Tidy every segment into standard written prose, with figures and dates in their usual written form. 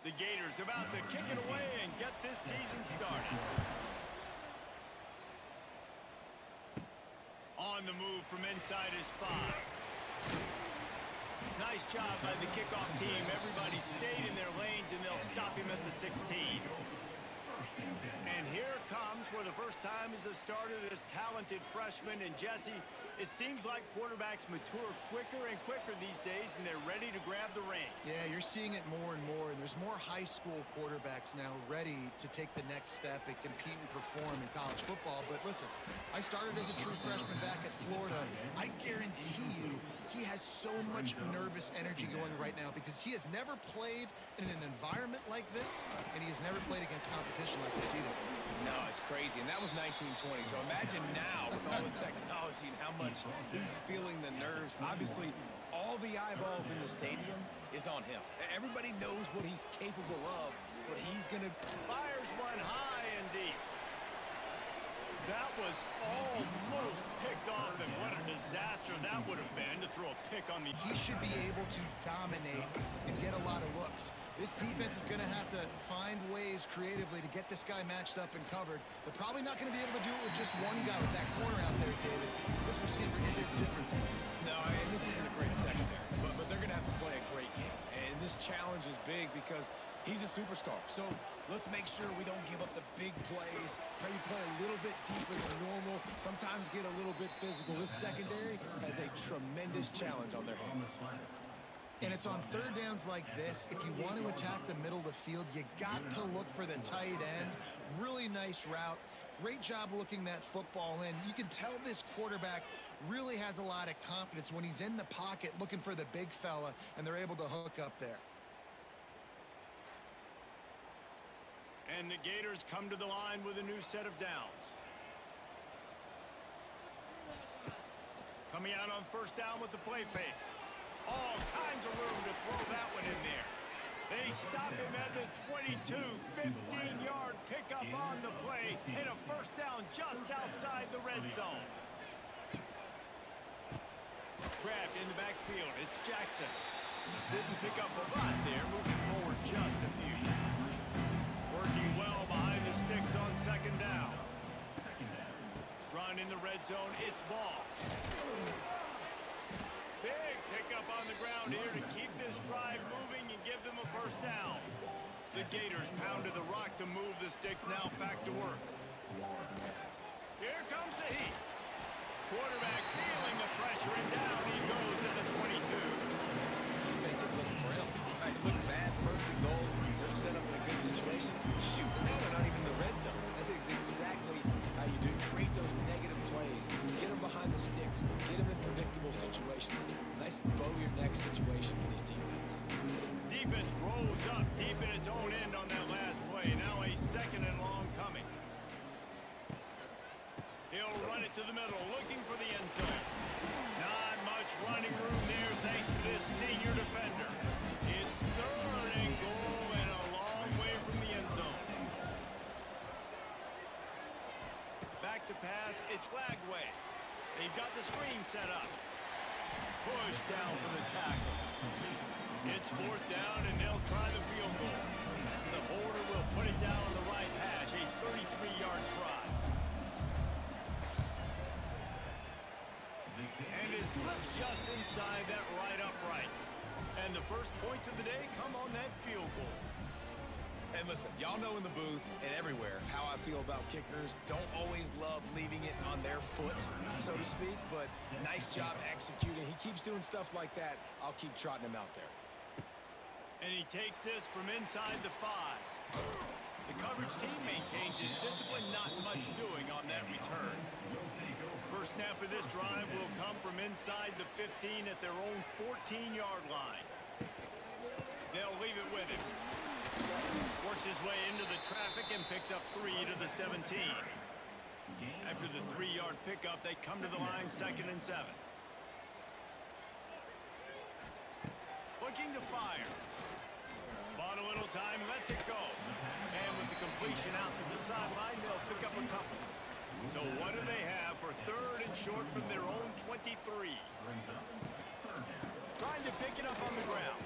The Gators about to kick it away and get this season started. On the move from inside his 5. Nice job by the kickoff team. Everybody stayed in their lanes, and they'll stop him at the 16. And here comes, for the first time as a starter, this talented freshman. And Jesse, it seems like quarterbacks mature quicker and quicker these days, and they're ready to grab the reins. Yeah, you're seeing it more and more. There's more high school quarterbacks now ready to take the next step and compete and perform in college football. But listen, I started as a true freshman back at Florida. I guarantee you he has so much nervous energy going right now because he has never played in an environment like this, and he has never played against competition like this either. No, it's crazy, and that was 1920. So imagine now with all the technology and how much he's feeling the nerves. Obviously, all the eyeballs in the stadium is on him. Everybody knows what he's capable of, but he's going to... Fires one high and deep. That was almost picked off, and what a disaster that would have been to throw a pick on the... He should be able to dominate and get a lot of looks. This defense is going to have to find ways creatively to get this guy matched up and covered. They're probably not going to be able to do it with just one guy with that corner out there, David. This receiver is a difference maker. No, and this isn't a great secondary, but they're going to have to play a great game. And this challenge is big because he's a superstar. So let's make sure we don't give up the big plays. Maybe play a little bit deeper than normal. Sometimes get a little bit physical. This secondary has a tremendous challenge on their hands. And it's on third downs like this. If you want to attack the middle of the field, you got to look for the tight end. Really nice route. Great job looking that football in. You can tell this quarterback really has a lot of confidence when he's in the pocket looking for the big fella, and they're able to hook up there. And the Gators come to the line with a new set of downs. Coming out on first down with the play fake. All kinds of room to throw that one in there. They stop him at the 22, 15-yard pickup on the play, and a first down just outside the red zone. Grabbed in the backfield, it's Jackson. Didn't pick up a lot there, moving forward just a few. Working well behind the sticks on second down. Run in the red zone, it's ball. Big pickup on the ground here to keep this drive moving and give them a first down. The Gators pounded the rock to move the sticks, now back to work. Here comes the heat. Quarterback feeling the pressure, and down he goes at the 22. Defensive look brilliant. It looked bad, first and goal. They're set up in a good situation. Shoot, now they're not even in the red zone. I think it's exactly how you do. Create those negative plays. Get them behind the sticks. Get them in predictable situations. Nice bow-your-neck situation for this defense. Defense rolls up deep in its own end on that last play. Now a second and long coming. He'll run it to the middle, looking for the end zone. Not much running room there thanks to this senior defender. It's third and goal and a long way from the end zone. Back to pass, it's Flagway. They've got the screen set up. Push down for the tackle. It's fourth down, and they'll try the field goal. The holder will put it down on the right hash, a 33-yard try. And it slips just inside that right upright. And the first points of the day come on that field goal. And listen, y'all know in the booth and everywhere how I feel about kickers. Don't always love leaving it on their foot, so to speak, but nice job executing. He keeps doing stuff like that. I'll keep trotting him out there. And he takes this from inside the 5. The coverage team maintains his discipline, not much doing on that return. First snap of this drive will come from inside the 15 at their own 14-yard line. They'll leave it with him. Works his way into the traffic and picks up 3 to the 17. After the 3-yard pickup, they come to the line, 2nd and 7. Looking to fire. Bought a little time, lets it go. And with the completion out to the sideline, they'll pick up a couple. So what do they have for third and short from their own 23? Trying to pick it up on the ground.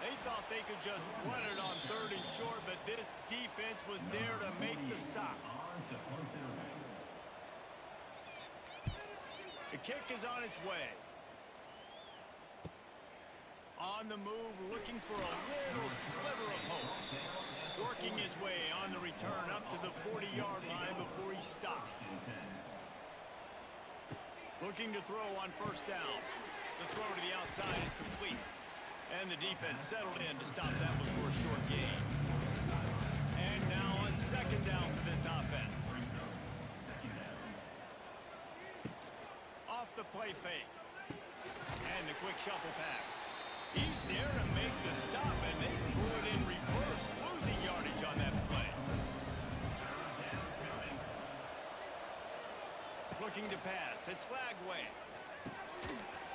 They thought they could just run it on 3rd and short, but this defense was there to make the stop. The kick is on its way. On the move, looking for a little sliver of hope. Working his way on the return up to the 40-yard line before he stopped. Looking to throw on 1st down. The throw to the outside is complete. And the defense settled in to stop that one for a short gain. And now on 2nd down for this offense. Off the play fake. And the quick shuffle pass. He's there to make the stop, and they threw it in reverse, losing yardage on that play. Looking to pass. It's Lagway.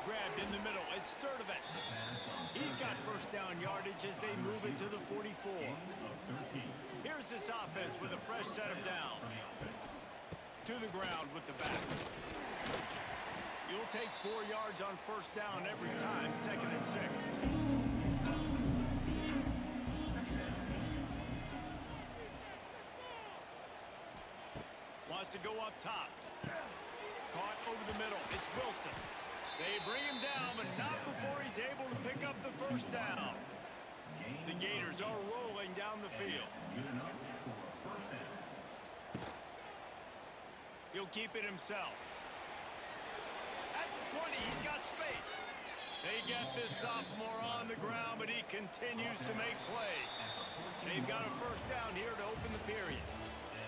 Grabbed in the middle. It's Sturdivant. He's got 1st down yardage as they move it to the 44. Here's this offense with a fresh set of downs. To the ground with the back. You'll take 4 yards on 1st down every time, 2nd and 6. Wants to go up top. Caught over the middle. It's Wilson. They bring him down, but not before he's able to pick up the 1st down. The Gators are rolling down the field. He'll keep it himself. At the 20, he's got space. They get this sophomore on the ground, but he continues to make plays. They've got a 1st down here to open the period.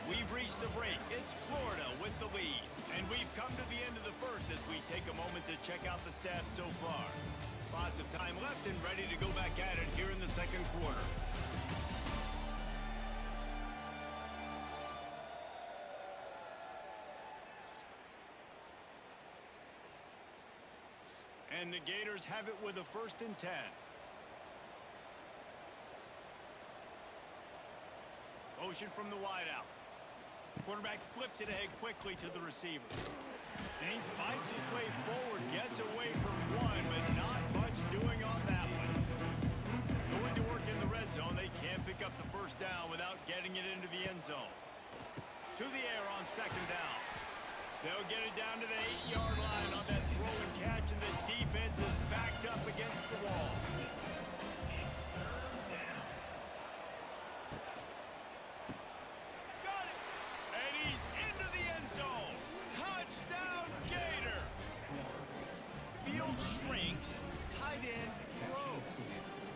We've reached the break. It's Florida with the lead. And we've come to the end of the 1st as we take a moment to check out the stats so far. Lots of time left and ready to go back at it here in the 2nd quarter. And the Gators have it with a 1st and 10. Motion from the wideout. Quarterback flips it ahead quickly to the receiver. And he fights his way forward, gets away from one, but not much doing on that one. Going to work in the red zone, they can't pick up the 1st down without getting it into the end zone. To the air on 2nd down. They'll get it down to the 8-yard line on that throw and catch, and the defense is backed up against the wall. Got it! And he's into the end zone. Touchdown, Gator! Field shrinks, tight end grows.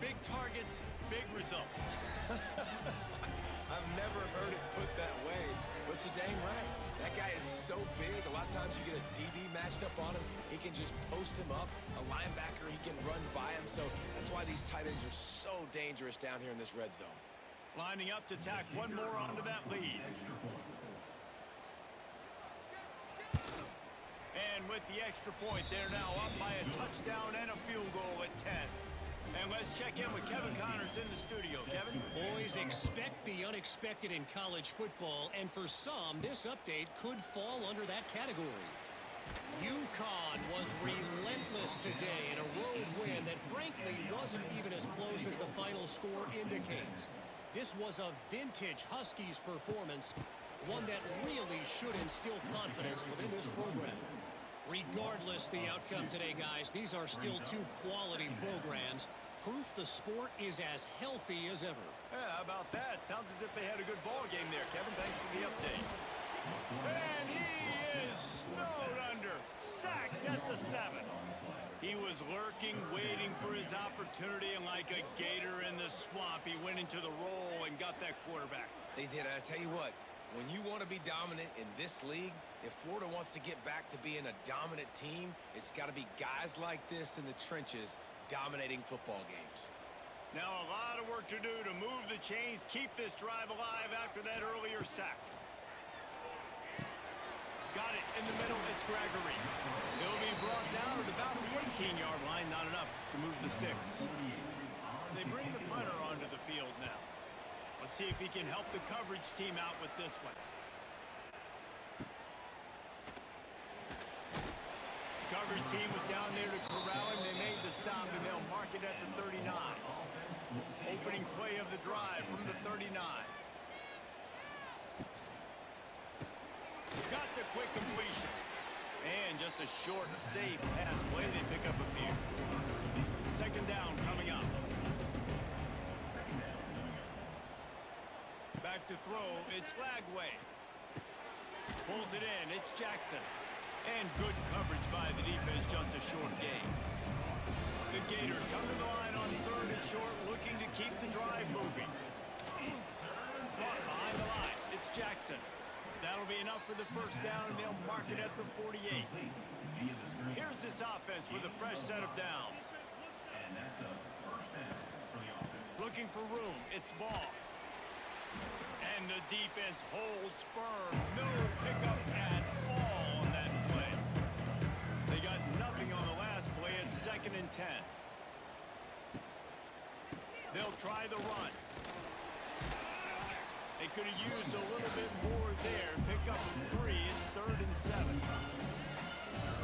Big targets, big results. I've never heard it put that way, but you're dang right. That guy is so big, a lot of times you get a DB matched up on him. He can just post him up. A linebacker, he can run by him. So that's why these tight ends are so dangerous down here in this red zone. Lining up to tack one more onto that lead. And with the extra point, they're now up by a touchdown and a field goal at 10. And let's check in with Kevin Connors in the studio. Kevin? Boys, expect the unexpected in college football, and for some, this update could fall under that category. UConn was relentless today in a road win that frankly wasn't even as close as the final score indicates. This was a vintage Huskies performance, one that really should instill confidence within this program. Regardless the outcome today, guys, these are still 2 quality programs. Proof the sport is as healthy as ever. Yeah, how about that? Sounds as if they had a good ball game there, Kevin. Thanks for the update. And he is snowed under. Sacked at the 7. He was lurking, waiting for his opportunity, and like a gator in the swamp, he went into the roll and got that quarterback. They did. I tell you what, when you want to be dominant in this league, if Florida wants to get back to being a dominant team, it's got to be guys like this in the trenches dominating football games. Now a lot of work to do to move the chains, keep this drive alive after that earlier sack. Got it in the middle, it's Gregory. He'll be brought down at about the 18-yard line, not enough to move the sticks. They bring the punter onto the field now. Let's see if he can help the coverage team out with this one. The coverage team was down there to corral him. They made the stop, and they'll mark it at the 39. Opening play of the drive from the 39. Got the quick completion. And just a short, safe pass play. They pick up a few. Second down coming up. Back to throw. It's Lagway. Pulls it in. It's Jackson. And good coverage by the defense. Just a short gain. The Gators come to the line on third and short, looking to keep the drive moving. Caught behind the line. It's Jackson. That'll be enough for the first down, and they'll mark it at the 48. Here's this offense with a fresh set of downs. Looking for room. It's Ball. And the defense holds firm. No pickup at all on that play. They got nothing on the last play. It's 2nd and 10. They'll try the run. They could have used a little bit more there. Pick up 3. It's 3rd and 7.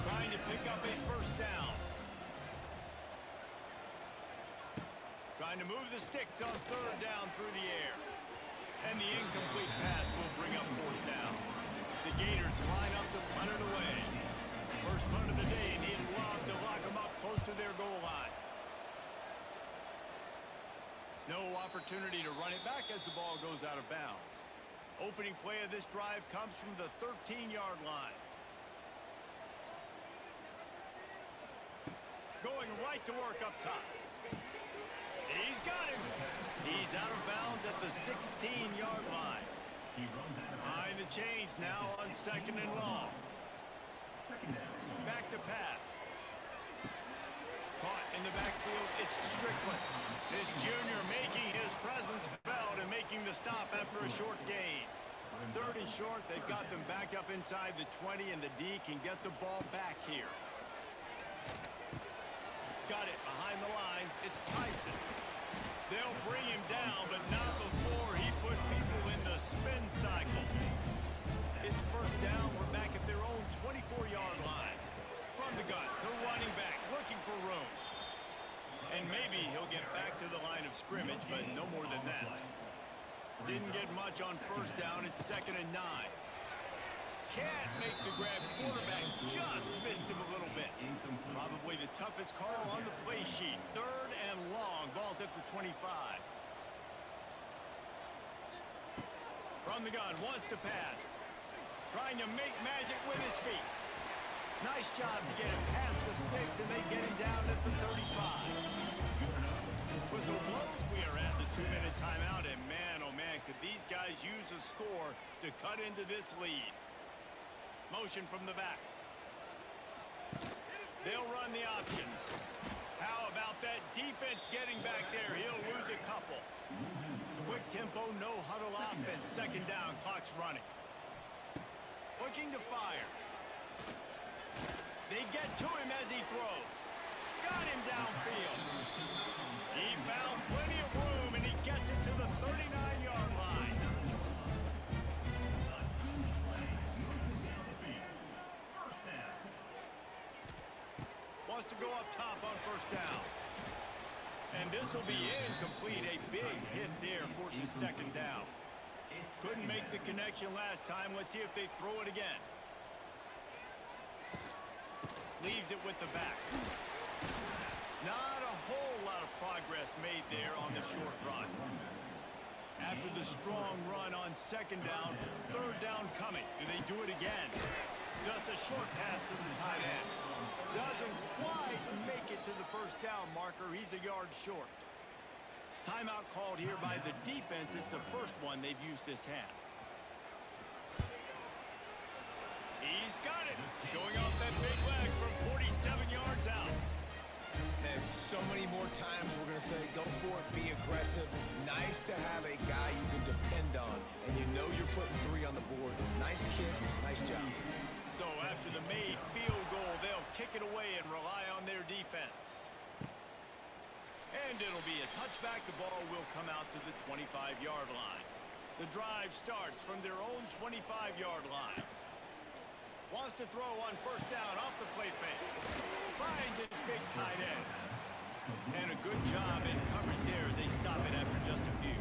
Trying to pick up a first down. Trying to move the sticks on 3rd down through the air. And the incomplete pass will bring up 4th down. The Gators line up to punt it away. First punt of the day, and he'd love to lock them up close to their goal line. No opportunity to run it back as the ball goes out of bounds. Opening play of this drive comes from the 13-yard line. Going right to work up top. He's got him. He's out of bounds at the 16-yard line. Behind the chains now on 2nd and long. Back to pass. Caught in the backfield, it's Strickland. This junior making his presence felt and making the stop after a short gain. 3rd and short, they've got them back up inside the 20, and the D can get the ball back here. Got it behind the line, it's Tyson. They'll bring him down, but not before he put people in the spin cycle. It's first down. We're back at their own 24-yard line. From the gun, the running back looking for room. And maybe he'll get back to the line of scrimmage, but no more than that. Didn't get much on first down. It's 2nd and 9. Can't make the grab. Quarterback just missed him a little bit. Probably the toughest call on the play sheet. 3rd and long. Ball's at the 25. From the gun, wants to pass. Trying to make magic with his feet. Nice job to get him past the sticks, and they get him down at the 35. Whistle blows. We are at the 2-minute timeout, and man, oh man, could these guys use a score to cut into this lead. Motion from the back. They'll run the option. How about that defense getting back there? He'll lose a couple. Quick tempo, no huddle offense. 2nd down, clock's running. Looking to fire. They get to him as he throws. Got him downfield. He found plenty of room, and he gets it to the 39-yard line. Wants to go up top on first down. And this will be incomplete. A big hit there forces 2nd down. Couldn't make the connection last time. Let's see if they throw it again. Leaves it with the back. Not a whole lot of progress made there on the short run. After the strong run on 2nd down, 3rd down coming. Do they do it again? Just a short pass to the tight end. Doesn't quite make it to the first down marker. He's a yard short. Timeout called here by the defense. It's the first one they've used this half. He's got it. Showing off that big leg from 47 yards out. And so many more times we're going to say, go for it, be aggressive. Nice to have a guy you can depend on, and you know you're putting 3 on the board. Nice kick, nice job. So after the made field goal, they'll kick it away and rely on their defense. And it'll be a touchback. The ball will come out to the 25-yard line. The drive starts from their own 25-yard line. Wants to throw on first down off the play fake. Finds his big tight end. And a good job in coverage there as they stop it after just a few.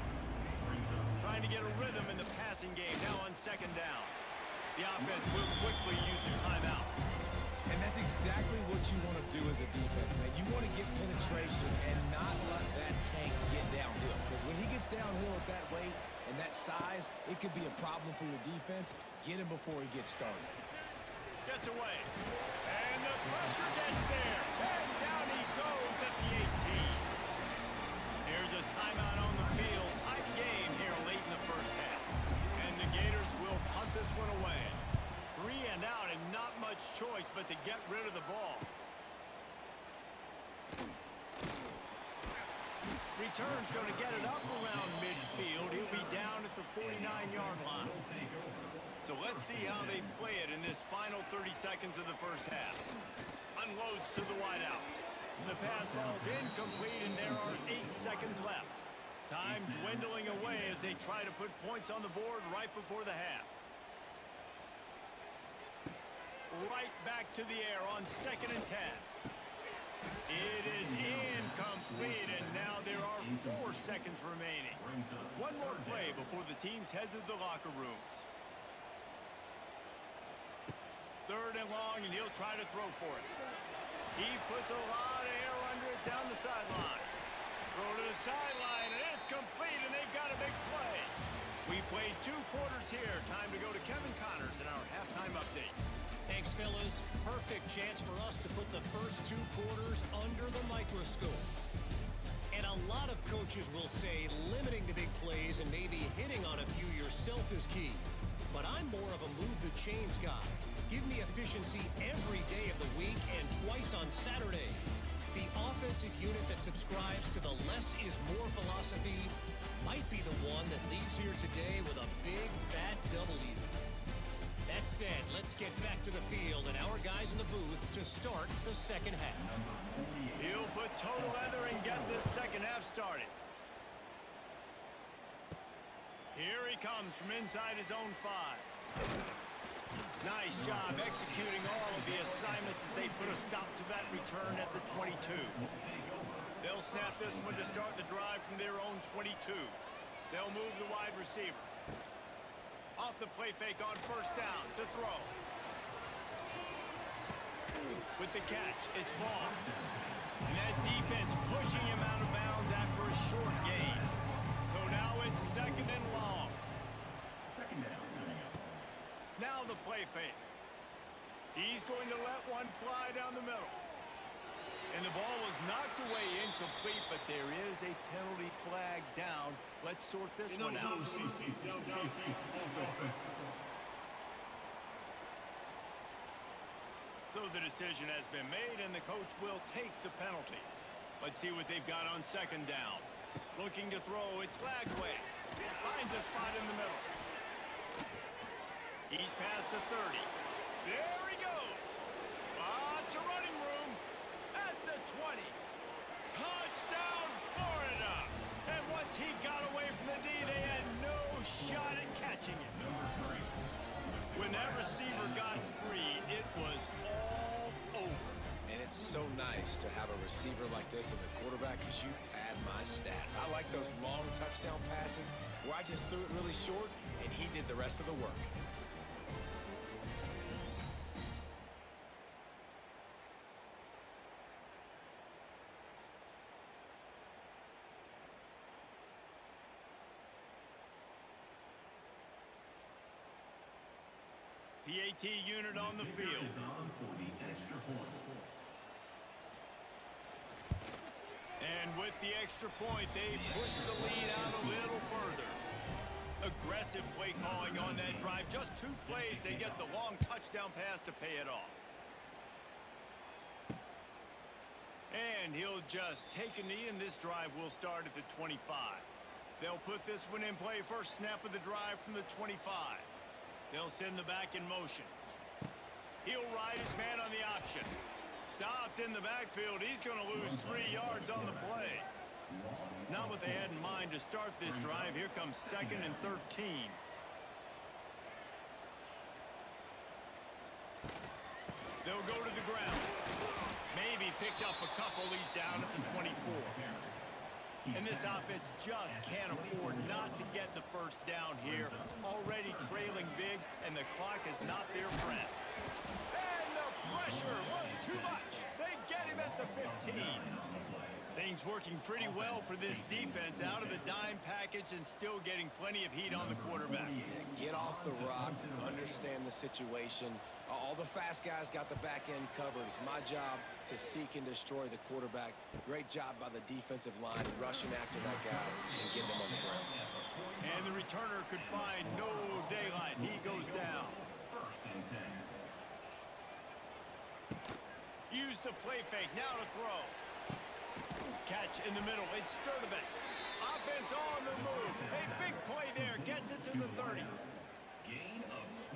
Trying to get a rhythm in the passing game now on second down. The offense will quickly use a timeout. And that's exactly what you want to do as a defense, man. You want to get penetration and not let that tank get downhill. Because when he gets downhill at that weight and that size, it could be a problem for your defense. Get him before he gets started. Gets away. And the pressure gets there. And down he goes at the 18. Here's a timeout on the field. Tight game here late in the first half. And the Gators will punt this one away. 3 and out and not much choice but to get rid of the ball. Return's going to get it up around midfield. He'll be down at the 49-yard line. So let's see how they play it in this final 30 seconds of the first half. Unloads to the wideout. The pass falls incomplete, and there are 8 seconds left. Time dwindling away as they try to put points on the board right before the half. Right back to the air on 2nd and 10. It is incomplete, and now there are 4 seconds remaining. One more play before the teams head to the locker rooms. 3rd and long, and he'll try to throw for it. He puts a lot of air under it down the sideline. Throw to the sideline, and it's complete, and they've got a big play. We played 2 quarters here. Time to go to Kevin Connors in our halftime update. Thanks, fellas. Perfect chance for us to put the first 2 quarters under the microscope. And a lot of coaches will say limiting the big plays and maybe hitting on a few yourself is key. But I'm more of a move the chains guy. Give me efficiency every day of the week and twice on Saturday. The offensive unit that subscribes to the less is more philosophy might be the one that leaves here today with a big, fat W. That said, let's get back to the field and our guys in the booth to start the second half. He'll put total leather and get this second half started. Here he comes from inside his own 5. Nice job executing all of the assignments as they put a stop to that return at the 22. They'll snap this one to start the drive from their own 22. They'll move the wide receiver. Off the play fake on 1st down to throw. With the catch, it's ball. And that defense pushing him out of bounds after a short gain. So now it's 2nd and long. Now the play fake. He's going to let one fly down the middle. And the ball was knocked away incomplete, but there is a penalty flag down. Let's sort this one out. So the decision has been made, and the coach will take the penalty. Let's see what they've got on 2nd down. Looking to throw, it's Lagway. Finds a spot in the middle. He's past the 30. There he goes. Lots of running room at the 20. Touchdown, Florida. And once he got away from the D, they had no shot at catching it. When that receiver got free, it was all over. And it's so nice to have a receiver like this as a quarterback because you pad my stats. I like those long touchdown passes where I just threw it really short and he did the rest of the work. The AT unit on the field. And with the extra point, they push the lead out a little further. Aggressive play calling on that drive. Just 2 plays, they get the long touchdown pass to pay it off. And he'll just take a knee, and this drive will start at the 25. They'll put this one in play. First snap of the drive from the 25. They'll send the back in motion. He'll ride his man on the option. Stopped in the backfield. He's going to lose 3 yards on the play. Not what they had in mind to start this drive. Here comes 2nd and 13. They'll go to the ground. Maybe picked up a couple. He's down at the 24. And this offense just can't afford not to get the first down here. Already trailing big, and the clock is not their friend. And the pressure was too much. They get him at the 15. Things working pretty well for this defense, out of the dime package and still getting plenty of heat on the quarterback. Get off the rock, understand the situation. All the fast guys got the back end covered. It's my job to seek and destroy the quarterback. Great job by the defensive line rushing after that guy and getting him on the ground. And the returner could find no daylight. He goes down. Use the play fake. Now to throw. Catch in the middle. It's Sturdivant. Offense on the move. A big play there. Gets it to the 30.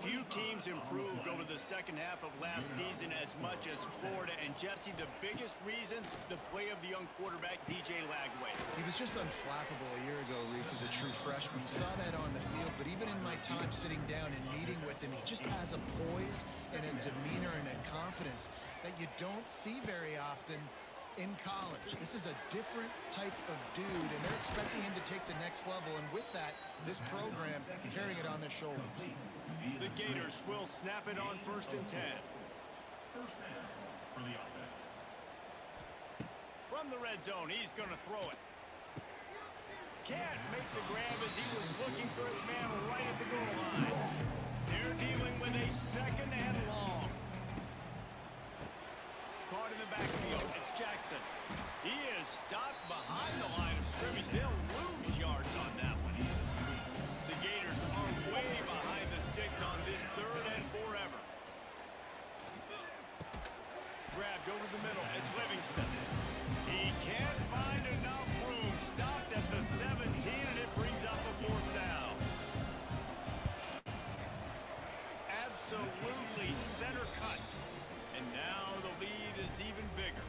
Few teams improved over the second half of last season as much as Florida. And Jesse, the biggest reason, the play of the young quarterback, DJ Lagway. He was just unflappable a year ago, Reese, as a true freshman. You saw that on the field, but even in my time sitting down and meeting with him, he just has a poise and a demeanor and a confidence that you don't see very often in college. This is a different type of dude, and they're expecting him to take the next level, and with that, this program carrying it on their shoulders. The Gators will snap it on 1st and 10. First down for the offense. From the red zone, he's going to throw it. Can't make the grab as he was looking for his man right at the goal line. They're dealing with a second and long. Caught in the backfield, it's Jackson. He is stopped behind the line of scrimmage. They'll lose yards on that one. The Gators are way behind the sticks on this 3rd and forever. Grabbed over the middle, it's Livingston. He can't find enough room. Stopped at the 17, and it brings up a 4th down. Absolutely center cut. And now the lead is even bigger.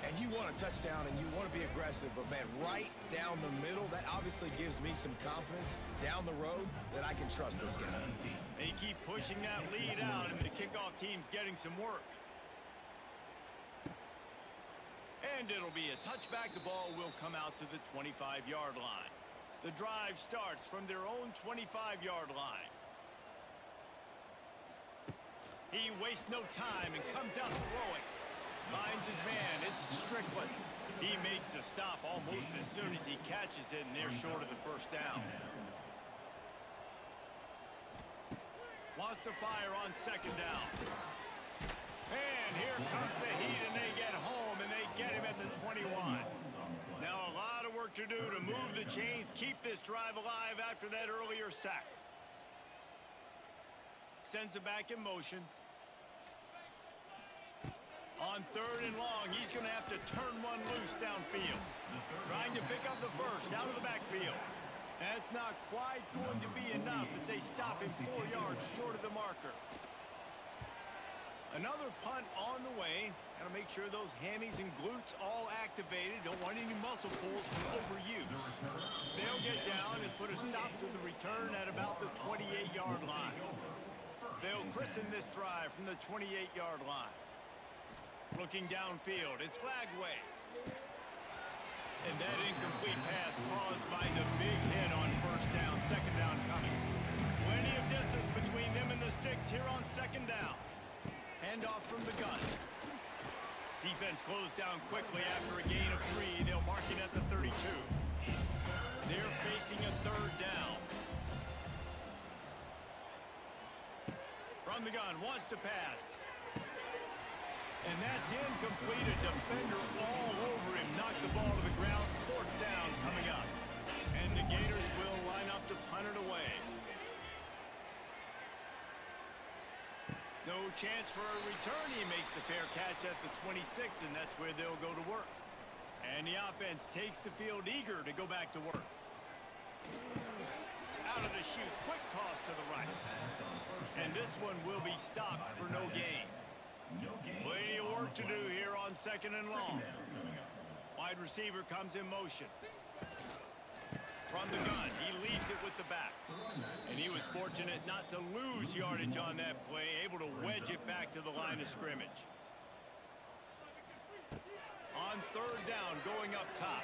And you want a touchdown and you want to be aggressive, but man, right down the middle, that obviously gives me some confidence down the road that I can trust this guy. They keep pushing that lead out, and the kickoff team's getting some work. And it'll be a touchback. The ball will come out to the 25-yard line. The drive starts from their own 25-yard line. He wastes no time and comes out throwing. Finds his man. It's Strickland. He makes the stop almost as soon as he catches it, and they're short of the first down. Wants to fire on 2nd down. And here comes the heat, and they get home, and they get him at the 21. Now a lot of work to do to move the chains, keep this drive alive after that earlier sack. Sends it back in motion. On 3rd and long, he's going to have to turn one loose downfield. Trying to pick up the first out of the backfield. That's not quite going to be enough as they stop him 4 yards short of the marker. Another punt on the way. Got to make sure those hammies and glutes all activated. Don't want any muscle pulls from overuse. They'll get down and put a stop to the return at about the 28-yard line. They'll christen this drive from the 28-yard line. Looking downfield, it's Lagway. And that incomplete pass caused by the big hit on 1st down, 2nd down coming. Plenty of distance between them and the sticks here on 2nd down. Handoff from the gun. Defense closed down quickly after a gain of 3. They'll mark it at the 32. They're facing a 3rd down. From the gun, wants to pass. And that's incomplete. A defender all over him. Knocked the ball to the ground. 4th down coming up. And the Gators will line up to punt it away. No chance for a return. He makes the fair catch at the 26, and that's where they'll go to work. And the offense takes the field eager to go back to work. Out of the chute. Quick toss to the right. And this one will be stopped for no gain. Plenty of work to do here on 2nd and long. Wide receiver comes in motion. From the gun, he leaves it with the back. And he was fortunate not to lose yardage on that play, able to wedge it back to the line of scrimmage. On third down, going up top.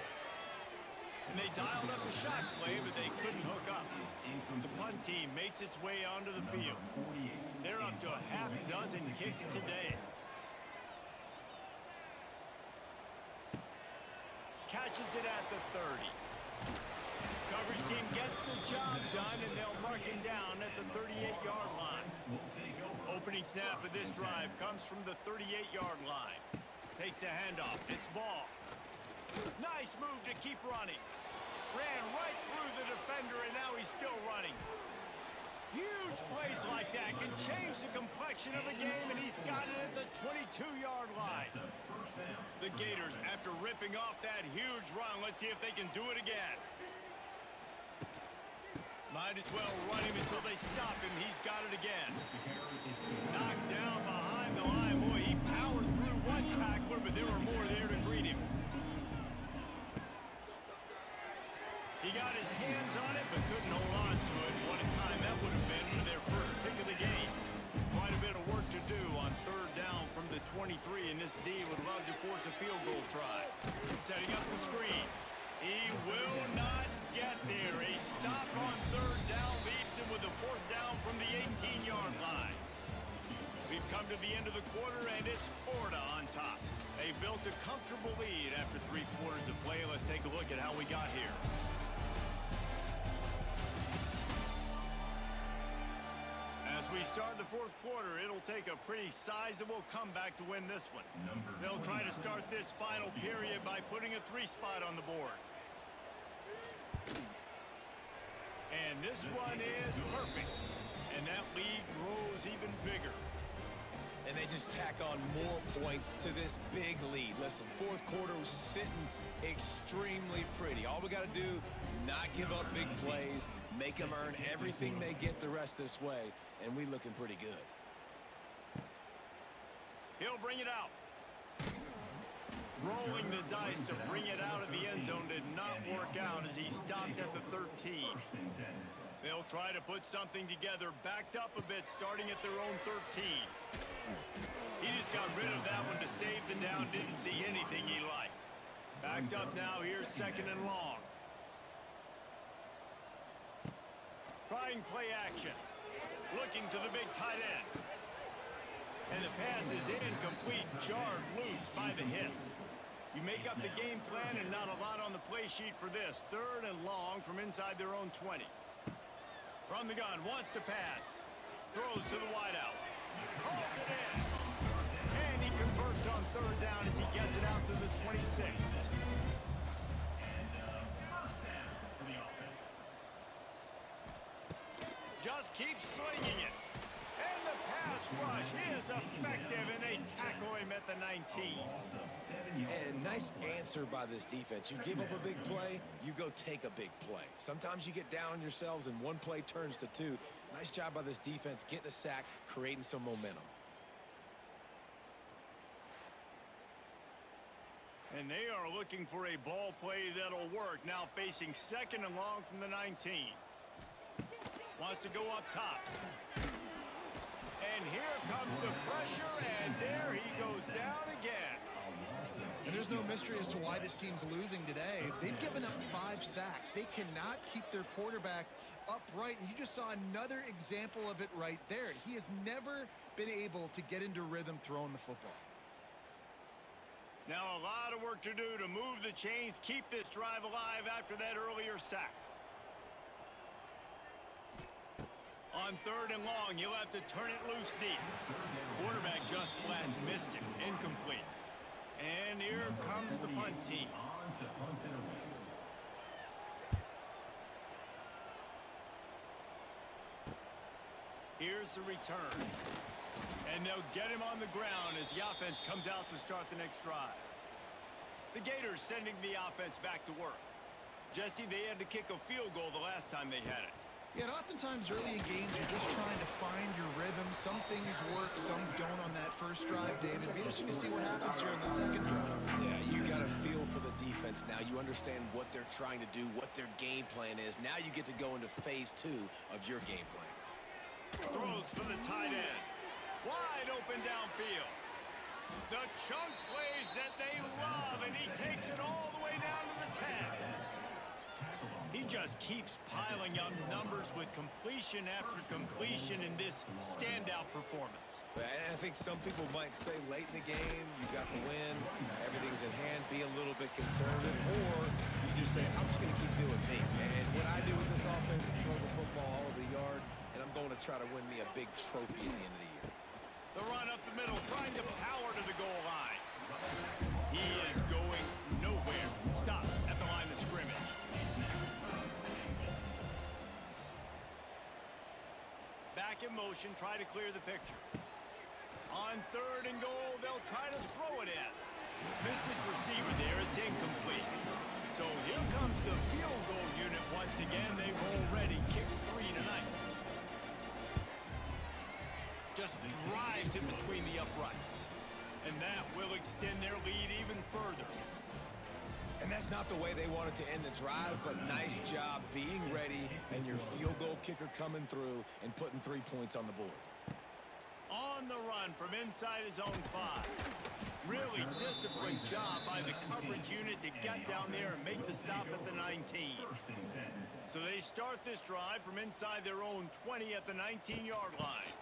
And they dialed up a shot play, but they couldn't hook up. The punt team makes its way onto the field. They're up to a half dozen kicks today. Catches it at the 30. Coverage team gets the job done, and they'll mark him down at the 38-yard line. Opening snap of this drive comes from the 38-yard line. Takes a handoff. It's ball. Nice move to keep running. Ran right through the defender, and now he's still running. Huge plays like that can change the complexion of a game, and he's got it at the 22-yard line. The Gators, after ripping off that huge run, let's see if they can do it again. Might as well run him until they stop him. He's got it again. Knocked down behind the line. Boy, he powered through one tackler, but there were more there to greet him. He got his hands on it, but couldn't hold on to it. What a time that would have been for their first pick of the game. Quite a bit of work to do on third down from the 23, and this D would love to force a field goal try. Setting up the screen. He will not get there. A stop on third down leaves him with a fourth down from the 18-yard line. We've come to the end of the quarter, and it's Florida on top. They built a comfortable lead after 3 quarters of play. Let's take a look at how we got here. As we start the fourth quarter, it'll take a pretty sizable comeback to win this one. They'll try to start this final period by putting a 3 spot on the board. And this one is perfect. And that lead grows even bigger. And they just tack on more points to this big lead. Listen, fourth quarter was sitting extremely pretty. All we got to do, not give up big plays, make them earn everything they get the rest this way, and we looking pretty good. He'll bring it out. Rolling the dice to bring it out of the end zone did not work out as he stopped at the 13. They'll try to put something together, backed up a bit, starting at their own 13. He just got rid of that one to save the down, didn't see anything he liked. Backed up now, here's second and long. Trying play action. Looking to the big tight end. And the pass is incomplete, jarred loose by the hit. You make up the game plan and not a lot on the play sheet for this. Third and long from inside their own 20. From the gun, wants to pass. Throws to the wideout. Hauls it in. And he converts on third down as he gets it out to the 26. First down for the offense. Just keeps slinging it. And the pass rush is effective, and they tackle him at the 19. And nice answer by this defense. You give up a big play, you go take a big play. Sometimes you get down on yourselves and one play turns to 2. Nice job by this defense getting a sack, creating some momentum. And they are looking for a ball play that'll work. Now facing second and long from the 19. Wants to go up top. And here comes the pressure, and there he goes down again. And there's no mystery as to why this team's losing today. They've given up 5 sacks. They cannot keep their quarterback upright, and you just saw another example of it right there. He has never been able to get into rhythm throwing the football. Now a lot of work to do to move the chains, keep this drive alive after that earlier sack. On third and long, he'll have to turn it loose deep. Quarterback just flat missed it. Incomplete. And here comes the punt team. Here's the return. And they'll get him on the ground as the offense comes out to start the next drive. The Gators sending the offense back to work. Jesse, they had to kick a field goal the last time they had it. Yeah, and oftentimes early in games, you're just trying to find your rhythm. Some things work, some don't on that first drive, David. It'll be interesting to see what happens here in the second drive. Yeah, you got a feel for the defense now. You understand what they're trying to do, what their game plan is. Now you get to go into phase 2 of your game plan. Throws for the tight end. Wide open downfield. The chunk plays that they love, and he takes it all the way down to the 10. He just keeps piling up numbers with completion after completion in this standout performance. And I think some people might say late in the game, you got the win, everything's in hand, be a little bit conservative, or you just say, I'm just going to keep doing me. And what I do with this offense is throw the football all over the yard, and I'm going to try to win me a big trophy at the end of the year. The run up the middle, trying to power to the goal line. He is going nowhere. Stop at the line of scrimmage. Back in motion, try to clear the picture. On 3rd and goal, they'll try to throw it in. Missed his receiver there, it's incomplete. So here comes the field goal unit once again. They've already kicked 3 tonight. Just drives it between the uprights. And that will extend their lead even further. And that's not the way they wanted to end the drive, but nice job being ready and your field goal kicker coming through and putting 3 points on the board. On the run from inside his own 5. Really disciplined job by the coverage unit to get down there and make the stop at the 19. So they start this drive from inside their own 20 at the 19-yard line.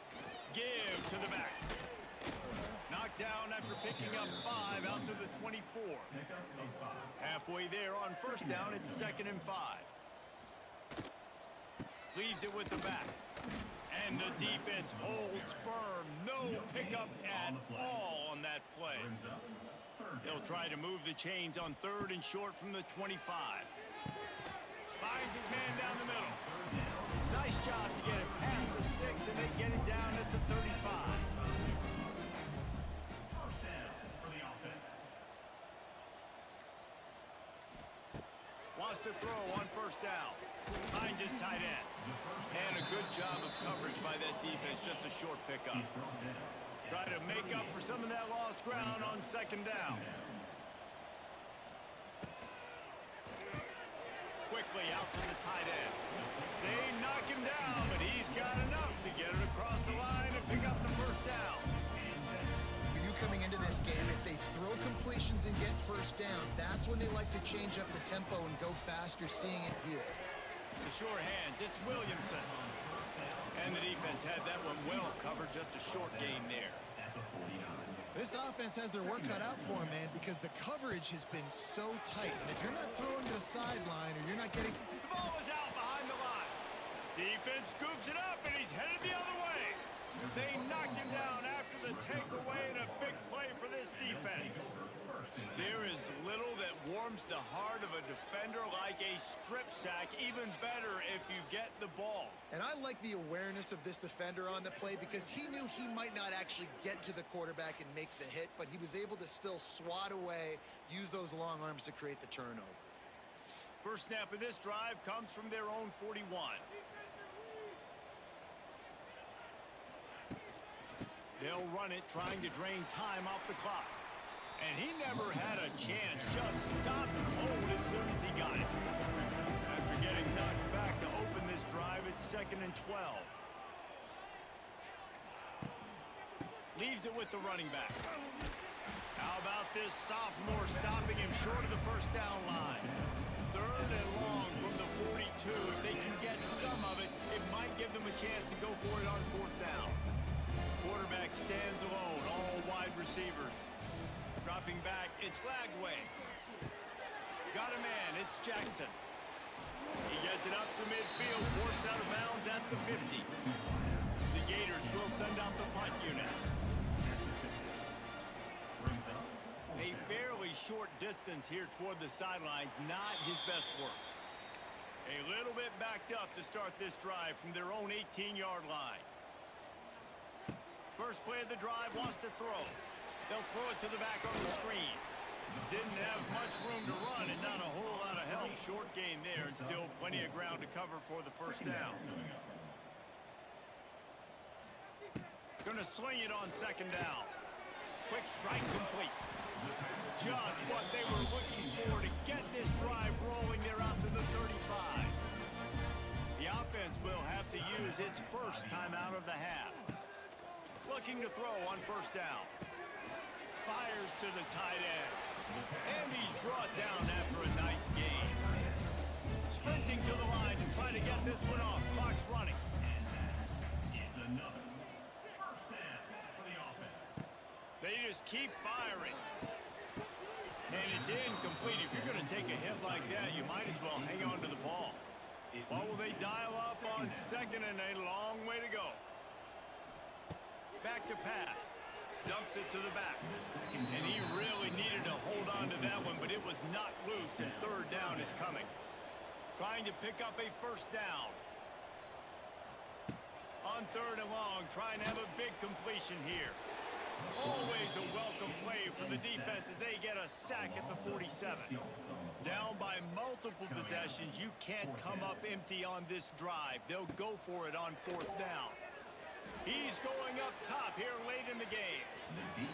Give to the back. Knocked down after picking up 5 out to the 24. Halfway there on 1st down, it's 2nd and 5. Leaves it with the back. And the defense holds firm. No pickup at all on that play. He'll try to move the chains on 3rd and short from the 25. Finds his man down the middle. Nice job to get it past the sticks, and they get it down at the 35. Wants to throw on 1st down. Finds his tight end. And a good job of coverage by that defense. Just a short pickup. Try to make up for some of that lost ground on 2nd down. Quickly out to the tight end. They knock him down, but he's got enough to get it across the line and pick up the 1st down. Coming into this game, if they throw completions and get 1st downs, that's when they like to change up the tempo and go fast. You're seeing it here. The sure hands, it's Williamson. And the defense had that one well covered, just a short gain there. This offense has their work cut out for them, man, because the coverage has been so tight. And if you're not throwing to the sideline or you're not getting... The ball is out behind the line. Defense scoops it up, and he's headed the other way. They knocked him down after the takeaway, and a big play for this defense. There is little that warms the heart of a defender like a strip sack, even better if you get the ball. And I like the awareness of this defender on the play because he knew he might not actually get to the quarterback and make the hit, but he was able to still swat away, use those long arms to create the turnover. First snap of this drive comes from their own 41. They'll run it, trying to drain time off the clock. And he never had a chance, just stopped cold as soon as he got it. After getting knocked back to open this drive, it's 2nd and 12. Leaves it with the running back. How about this sophomore stopping him short of the 1st down line? 3rd and long from the 42. If they can get some of it, it might give them a chance to go for it on 4th down. Quarterback stands alone, all wide receivers. Dropping back, it's Lagway. Got a man, it's Jackson. He gets it up to midfield, forced out of bounds at the 50. The Gators will send out the punt unit. A fairly short distance here toward the sidelines, not his best work. A little bit backed up to start this drive from their own 18-yard line. First play of the drive, wants to throw. They'll throw it to the back on the screen. Didn't have much room to run and not a whole lot of help. Short gain there and still plenty of ground to cover for the 1st down. Gonna sling it on 2nd down. Quick strike complete. Just what they were looking for to get this drive rolling. They're out to the 35. The offense will have to use its first time out of the half. Looking to throw on 1st down. fires to the tight end. And he's brought down after a nice gain. Sprinting to the line to try to get this one off. Clock's running. And that is another first down for the offense. They just keep firing. And it's incomplete. If you're going to take a hit like that, you might as well hang on to the ball. What will they dial up on second and a long way to go? Back to pass. Dumps it to the back. And he really needed to hold on to that one, but it was not loose, and third down is coming. Trying to pick up a first down. On third and long, trying to have a big completion here. Always a welcome play for the defense as they get a sack at the 47. Down by multiple possessions, you can't come up empty on this drive. They'll go for it on fourth down. He's going up top here late in the game.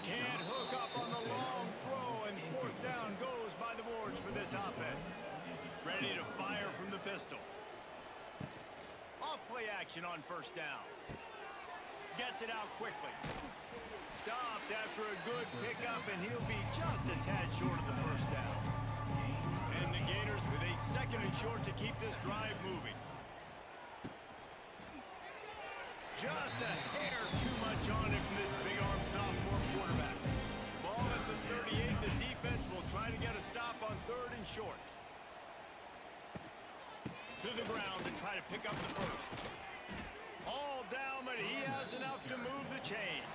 Can't hook up on the long throw, and fourth down goes by the boards for this offense. Ready to fire from the pistol. Off play action on first down. Gets it out quickly. Stopped after a good pickup, and he'll be just a tad short of the first down. And the Gators with a second and short to keep this drive moving. Just a hair too much on it from this big-arm sophomore quarterback. Ball at the 38. The defense will try to get a stop on third and short. To the ground to try to pick up the first. All down, but he has enough to move the chains.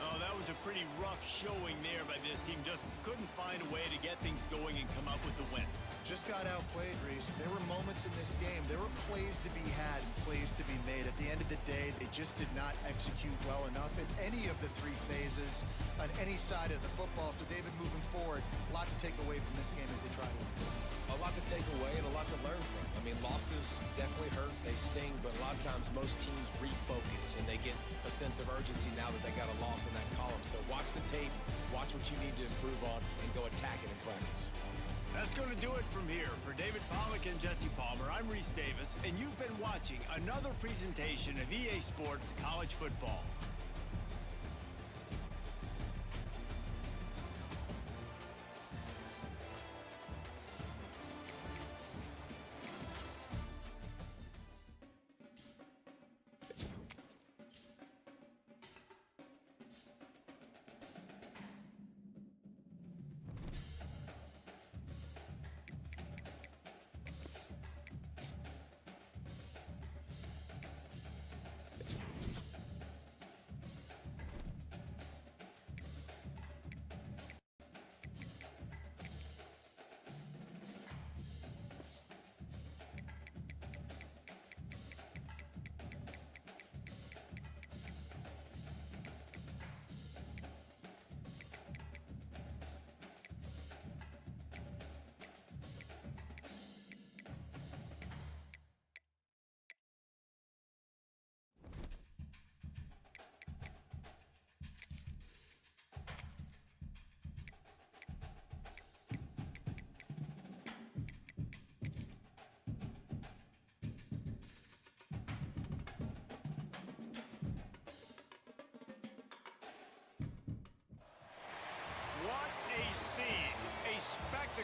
Oh, that was a pretty rough showing there by this team. Just couldn't find a way to get things going and come up with the win. Just got outplayed, Reese. There were moments in this game. There were plays to be had and plays to be made. At the end of the day, they just did not execute well enough in any of the three phases on any side of the football. So, David, moving forward, a lot to take away from this game as they try to win. A lot to take away and a lot to learn from. I mean, losses definitely hurt, they sting, but a lot of times most teams refocus and they get a sense of urgency now that they got a loss in that column. So watch the tape, watch what you need to improve on, and go attack it in practice. That's going to do it from here. For David Pollack and Jesse Palmer, I'm Reese Davis, and you've been watching another presentation of EA Sports College Football.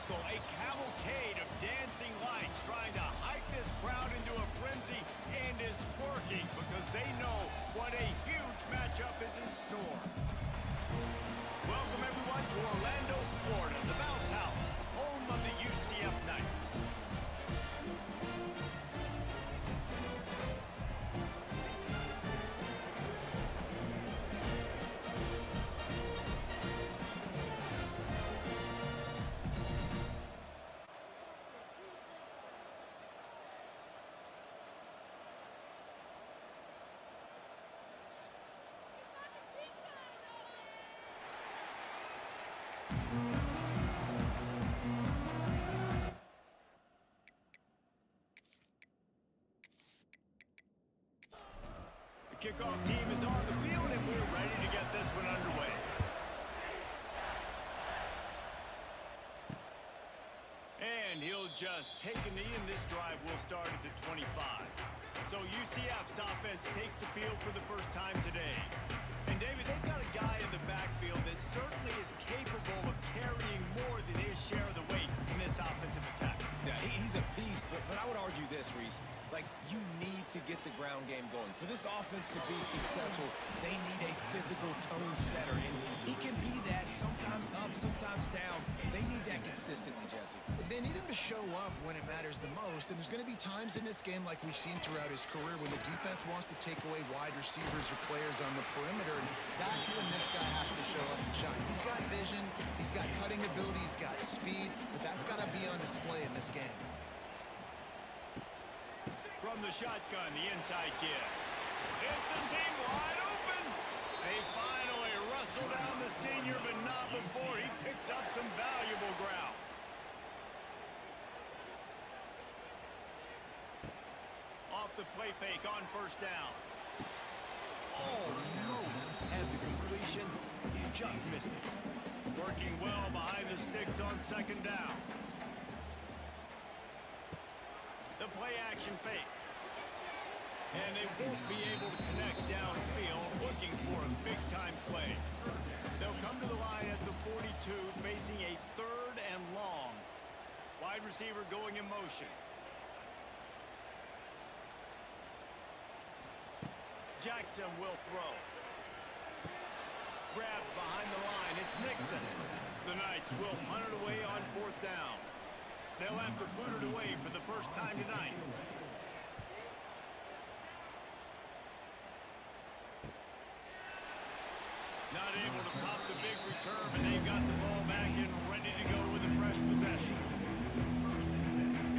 A cavalcade of dancing lights trying to hype this crowd into a frenzy, and is working because they know what a huge matchup is in store. Welcome everyone to Orlando, Florida, the Bounce House, home of the UCF Knights. Kickoff team is on the field, and we're ready to get this one underway. And he'll just take a knee, and this drive will start at the 25. So UCF's offense takes the field for the first time today. And David, certainly is capable of carrying more than his share of the weight in this offensive attack. Yeah, he's a beast, but I would argue this, Reese. Like, you need to get the ground game going. For this offense to be successful, they need a physical tone setter, and he can be that, sometimes up, sometimes down. They need that consistently, Jesse. They need him to show up when it matters the most, and there's going to be times in this game like we've seen throughout his career when the defense wants to take away wide receivers or players on the perimeter, and that's when this guy has to show up and shine. He's got vision, he's got cutting ability, he's got speed, but that's got to be on display in this game. From the shotgun, the inside give. It's a seam wide open. They finally wrestle down the senior, but not before he picks up some valuable ground. Off the play fake on first down. Almost had the completion, just missed it. Working well behind the sticks on second down. The play action fake. And they won't be able to connect downfield, looking for a big-time play. They'll come to the line at the 42, facing a 3rd and long. Wide receiver going in motion. Jackson will throw. Grabbed behind the line, it's Nixon. The Knights will punt it away on 4th down. They'll have to boot it away for the first time tonight. Not able to pop the big return, but they've got the ball back and ready to go with a fresh possession.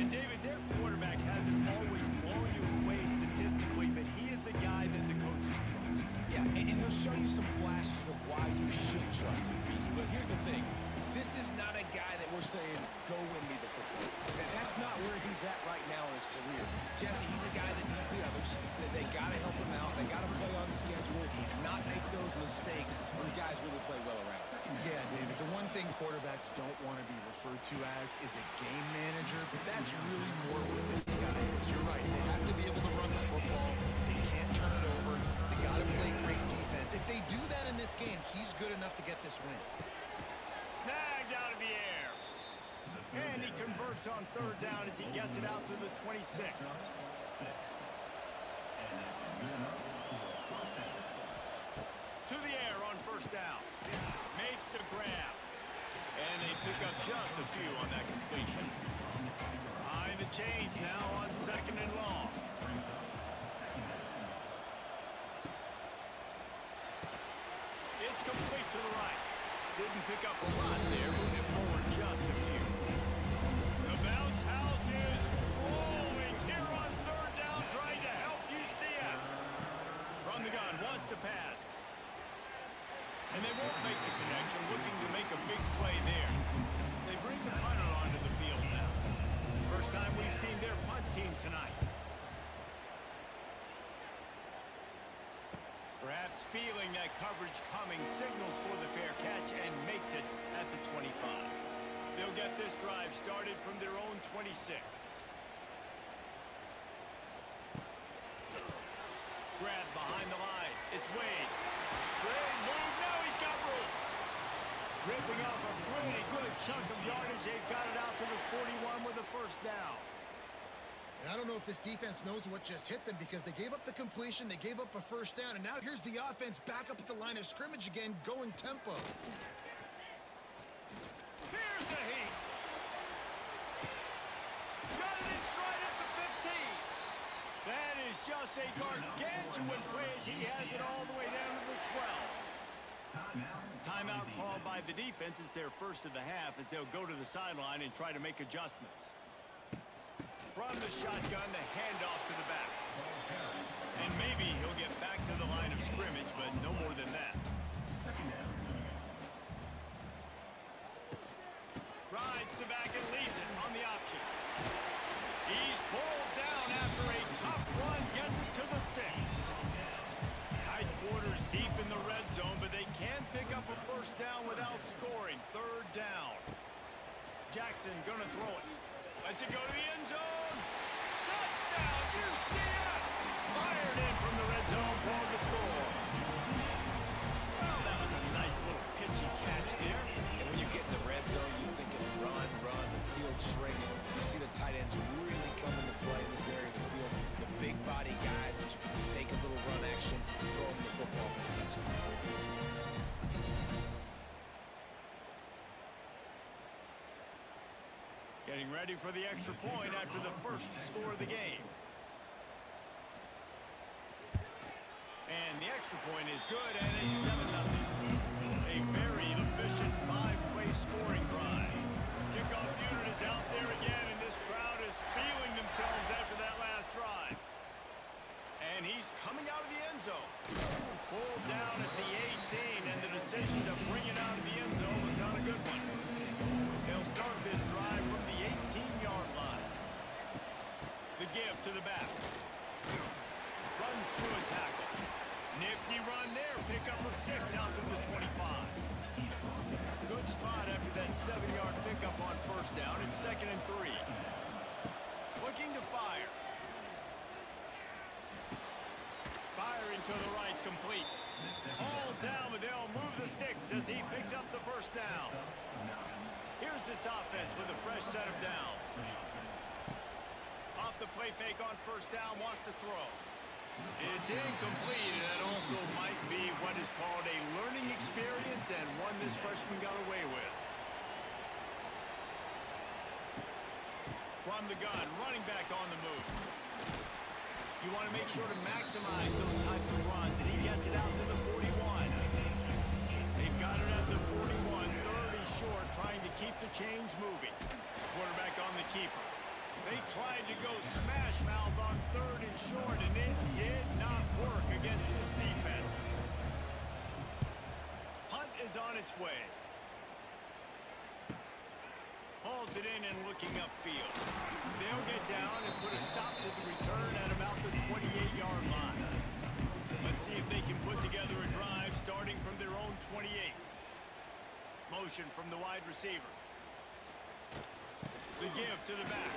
And David, their quarterback hasn't always blown you away statistically, but he is a guy that the coaches trust. Yeah, and he'll show you some flashes of why you should trust him, Reese. But here's the thing. This is not a guy that we're saying, go win me the football. That's not where he's at right now in his career. Jesse, he's a guy that needs the others. That they got to help him out. They got to play on schedule, not make those mistakes when guys really play well around. Yeah, David, the one thing quarterbacks don't want to be referred to as is a game manager, but that's really more what this guy is. You're right. They have to be able to run the football. They can't turn it over. They got to play great defense. If they do that in this game, he's good enough to get this win. Snagged out of the air. And he converts on 3rd down as he gets it out to the 26. To the air on 1st down. Makes the grab. And they pick up just a few on that completion. Behind the chains now on 2nd and long. It's complete to the right. Didn't pick up a lot there, moving forward just a few. The bounce house is rolling here on 3rd down, trying to help UCF. From the gun, wants to pass. And they won't make the connection, looking to make a big play there. They bring the punter onto the field now. First time we've seen their punt team tonight. Perhaps feeling that coverage coming, signals for the fair catch and makes it at the 25. They'll get this drive started from their own 26. Grab behind the line. It's Wade. Great move. Now he's got room. Ripping off a pretty good chunk of yardage. They've got it out to the 41 with a 1st down. And I don't know if this defense knows what just hit them because they gave up the completion, they gave up a 1st down, and now here's the offense back up at the line of scrimmage again, going tempo. Here's the heat. Got it in stride at the 15. That is just a gargantuan play as he has it all the way down to the 12. Timeout called by the defense. It's their first of the half as they'll go to the sideline and try to make adjustments. From the shotgun, the handoff to the back. And maybe he'll get back to the line of scrimmage, but no more than that. Rides the back and leaves it on the option. He's pulled down after a tough run, gets it to the 6. Tight quarters deep in the red zone, but they can pick up a 1st down without scoring. 3rd down. Jackson gonna throw it. Lets it go to the end zone. Touchdown, UCF! Fired in from the red zone for the score. Well, that was a nice little pitchy catch. ready for the extra point after the first score of the game. And the extra point is good, and it's 7-0. A very efficient 5-play scoring drive. Kickoff unit is out there again, and this crowd is feeling themselves after that last drive. And he's coming out of the end zone. Pulled down at the 18, and the decision to bring it out of the end zone was not a good one. They'll start this drive from the 18-yard line. The give to the back. Runs through a tackle. Nifty run there. Pickup of 6 out to the 25. Good spot after that 7-yard pickup on first down. It's 2nd and 3. Looking to fire. Firing to the right, complete. All down, but they'll move the sticks as he picks up the first down. Here's this offense with a fresh set of downs. Off the play fake on first down, wants to throw. It's incomplete, and that also might be what is called a learning experience and one this freshman got away with. From the gun, running back on the move. You want to make sure to maximize those types of runs, and he gets it out to the 41. They've got it at the 41, 30 short, trying to keep the chains moving. Quarterback on the keeper. They tried to go smash mouth on 3rd and short, and it did not work against this defense. Punt is on its way. Hauls it in and looking upfield. They'll get down and put a stop to the return at about the 28-yard line. Let's see if they can put together a drive starting from their own 28. Motion from the wide receiver. The give to the back.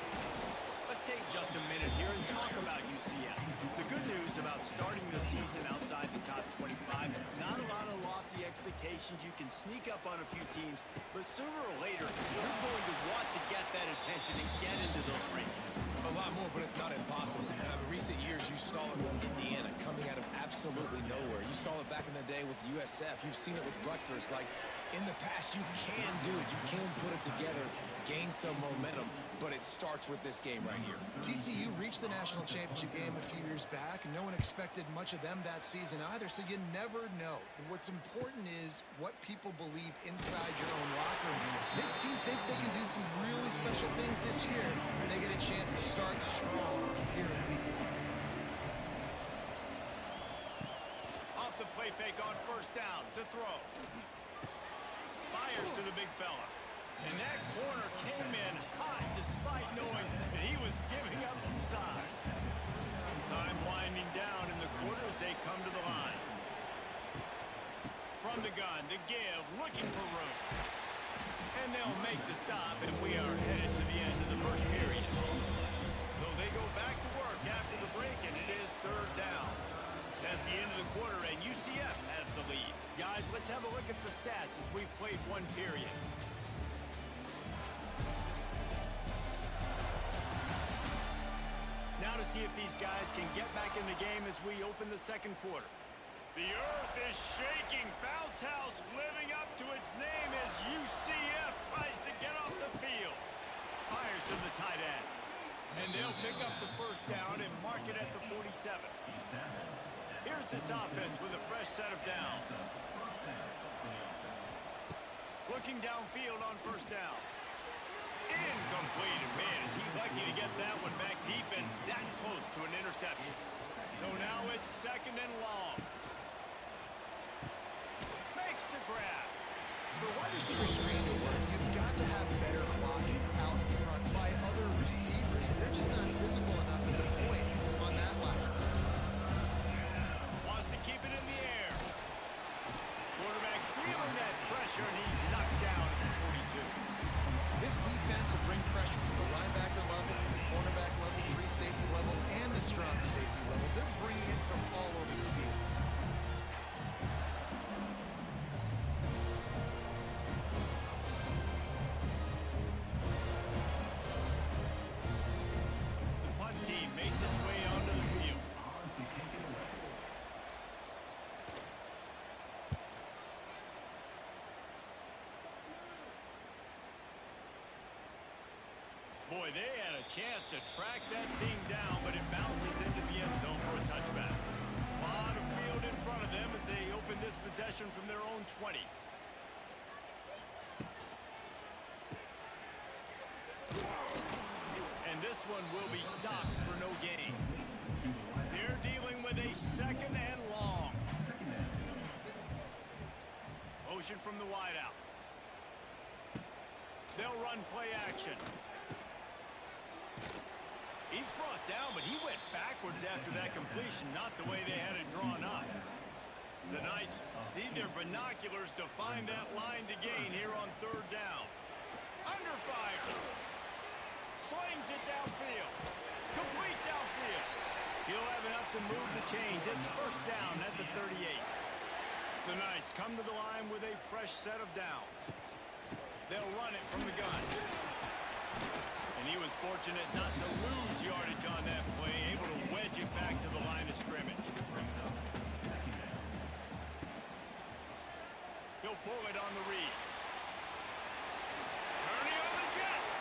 Let's take just a minute here and talk about UCF. The good news about starting the season outside the top 25, not a lot of lofty expectations. You can sneak up on a few teams, but sooner or later, you're going to want to get that attention and get into those rankings. A lot more, but it's not impossible. Now, in recent years, you saw it with Indiana coming out of absolutely nowhere. You saw it back in the day with USF. You've seen it with Rutgers. Like, in the past, you can do it. You can put it together, gain some momentum, but it starts with this game right here. TCU reached the national championship game a few years back, and no one expected much of them that season either, so you never know. What's important is what people believe inside your own locker room. This team thinks they can do some really special things this year, and they get a chance to start strong here in week 1. Off the play fake on first down to throw. Fires to the big fella. And that corner came in hot despite knowing that he was giving up some size. Time winding down in the quarter as they come to the line. From the gun, the give, looking for room. And they'll make the stop, and we are headed to the end of the first period. So they go back to work after the break, and it is 3rd down. That's the end of the quarter, and UCF has the lead. Guys, let's have a look at the stats as we've played one period. Now to see if these guys can get back in the game as we open the second quarter. The earth is shaking. Bounce house living up to its name as UCF tries to get off the field. Fires to the tight end. And they'll pick up the first down and mark it at the 47. Here's this offense with a fresh set of downs. Looking downfield on first down. Incomplete, and man, is he lucky to get that one back. Defense that close to an interception. So now it's 2nd and long. Makes the grab. For wide receiver screen to work, you've got to have better blocking out in front by other receivers. They're just not physical enough at the point on that last play. Wants to keep it in the air. Quarterback feeling that pressure, and he's knocked down at the 42. This defense will bring pressure from the linebacker level, from the cornerback level, free safety level, and the strong safety level. They're bringing it from all over the field. The punt team makes its way Boy, they had a chance to track that thing down, but it bounces into the end zone for a touchback. A lot of field in front of them as they open this possession from their own 20. And this one will be stopped for no gain. They're dealing with a second and long. Motion from the wideout. They'll run play action. He's brought down, but he went backwards after that completion, not the way they had it drawn up. The Knights need their binoculars to find that line to gain here on third down. Under fire. Slings it downfield. Complete downfield. He'll have enough to move the chains. It's first down at the 38. The Knights come to the line with a fresh set of downs. They'll run it from the gun. And he was fortunate not to lose yardage on that play, able to wedge it back to the line of scrimmage. He'll pull it on the read. Ernie on the Jets.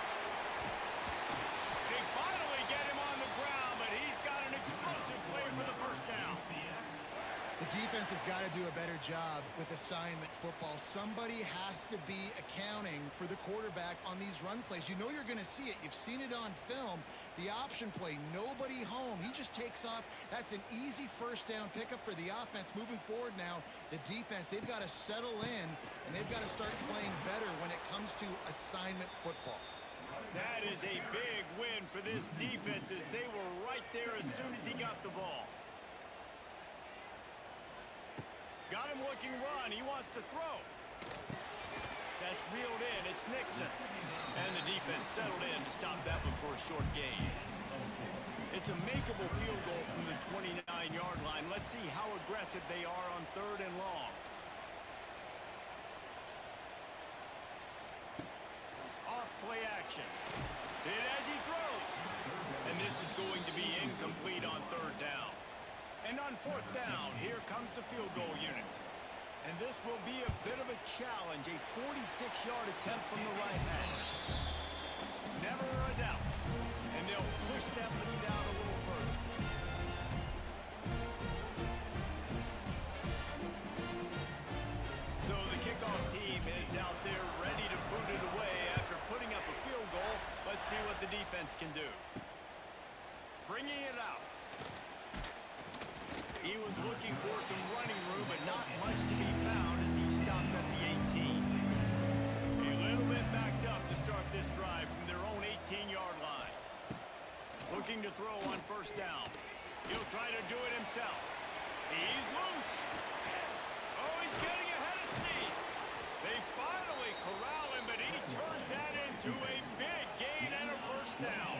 They finally get him on the ground, but he's got an explosive play for the first down. The defense has got to do a better job with assignment football. Somebody has to be accounting for the quarterback on these run plays. You know you're going to see it. You've seen it on film. The option play, nobody home. He just takes off. That's an easy first down pickup for the offense. Moving forward now, the defense, they've got to settle in, and they've got to start playing better when it comes to assignment football. That is a big win for this defense as they were right there as soon as he got the ball. Got him looking run. He wants to throw. That's reeled in. It's Nixon. And the defense settled in to stop that one for a short gain. It's a makeable field goal from the 29-yard line. Let's see how aggressive they are on third and long. Off play action. Hit as he throws. And this is going to be incomplete on third down. And on fourth down, here comes the field goal unit. And this will be a bit of a challenge, a 46-yard attempt from the right hash. Never a doubt. And they'll push that lead down a little further. So the kickoff team is out there ready to boot it away after putting up a field goal. Let's see what the defense can do. Bringing it out. He was looking for some running room, but not much to be found as he stopped at the 18. A little bit backed up to start this drive from their own 18-yard line. Looking to throw on first down. He'll try to do it himself. He's loose. Oh, he's getting ahead of steam. They finally corral him, but he turns that into a big gain and a first down.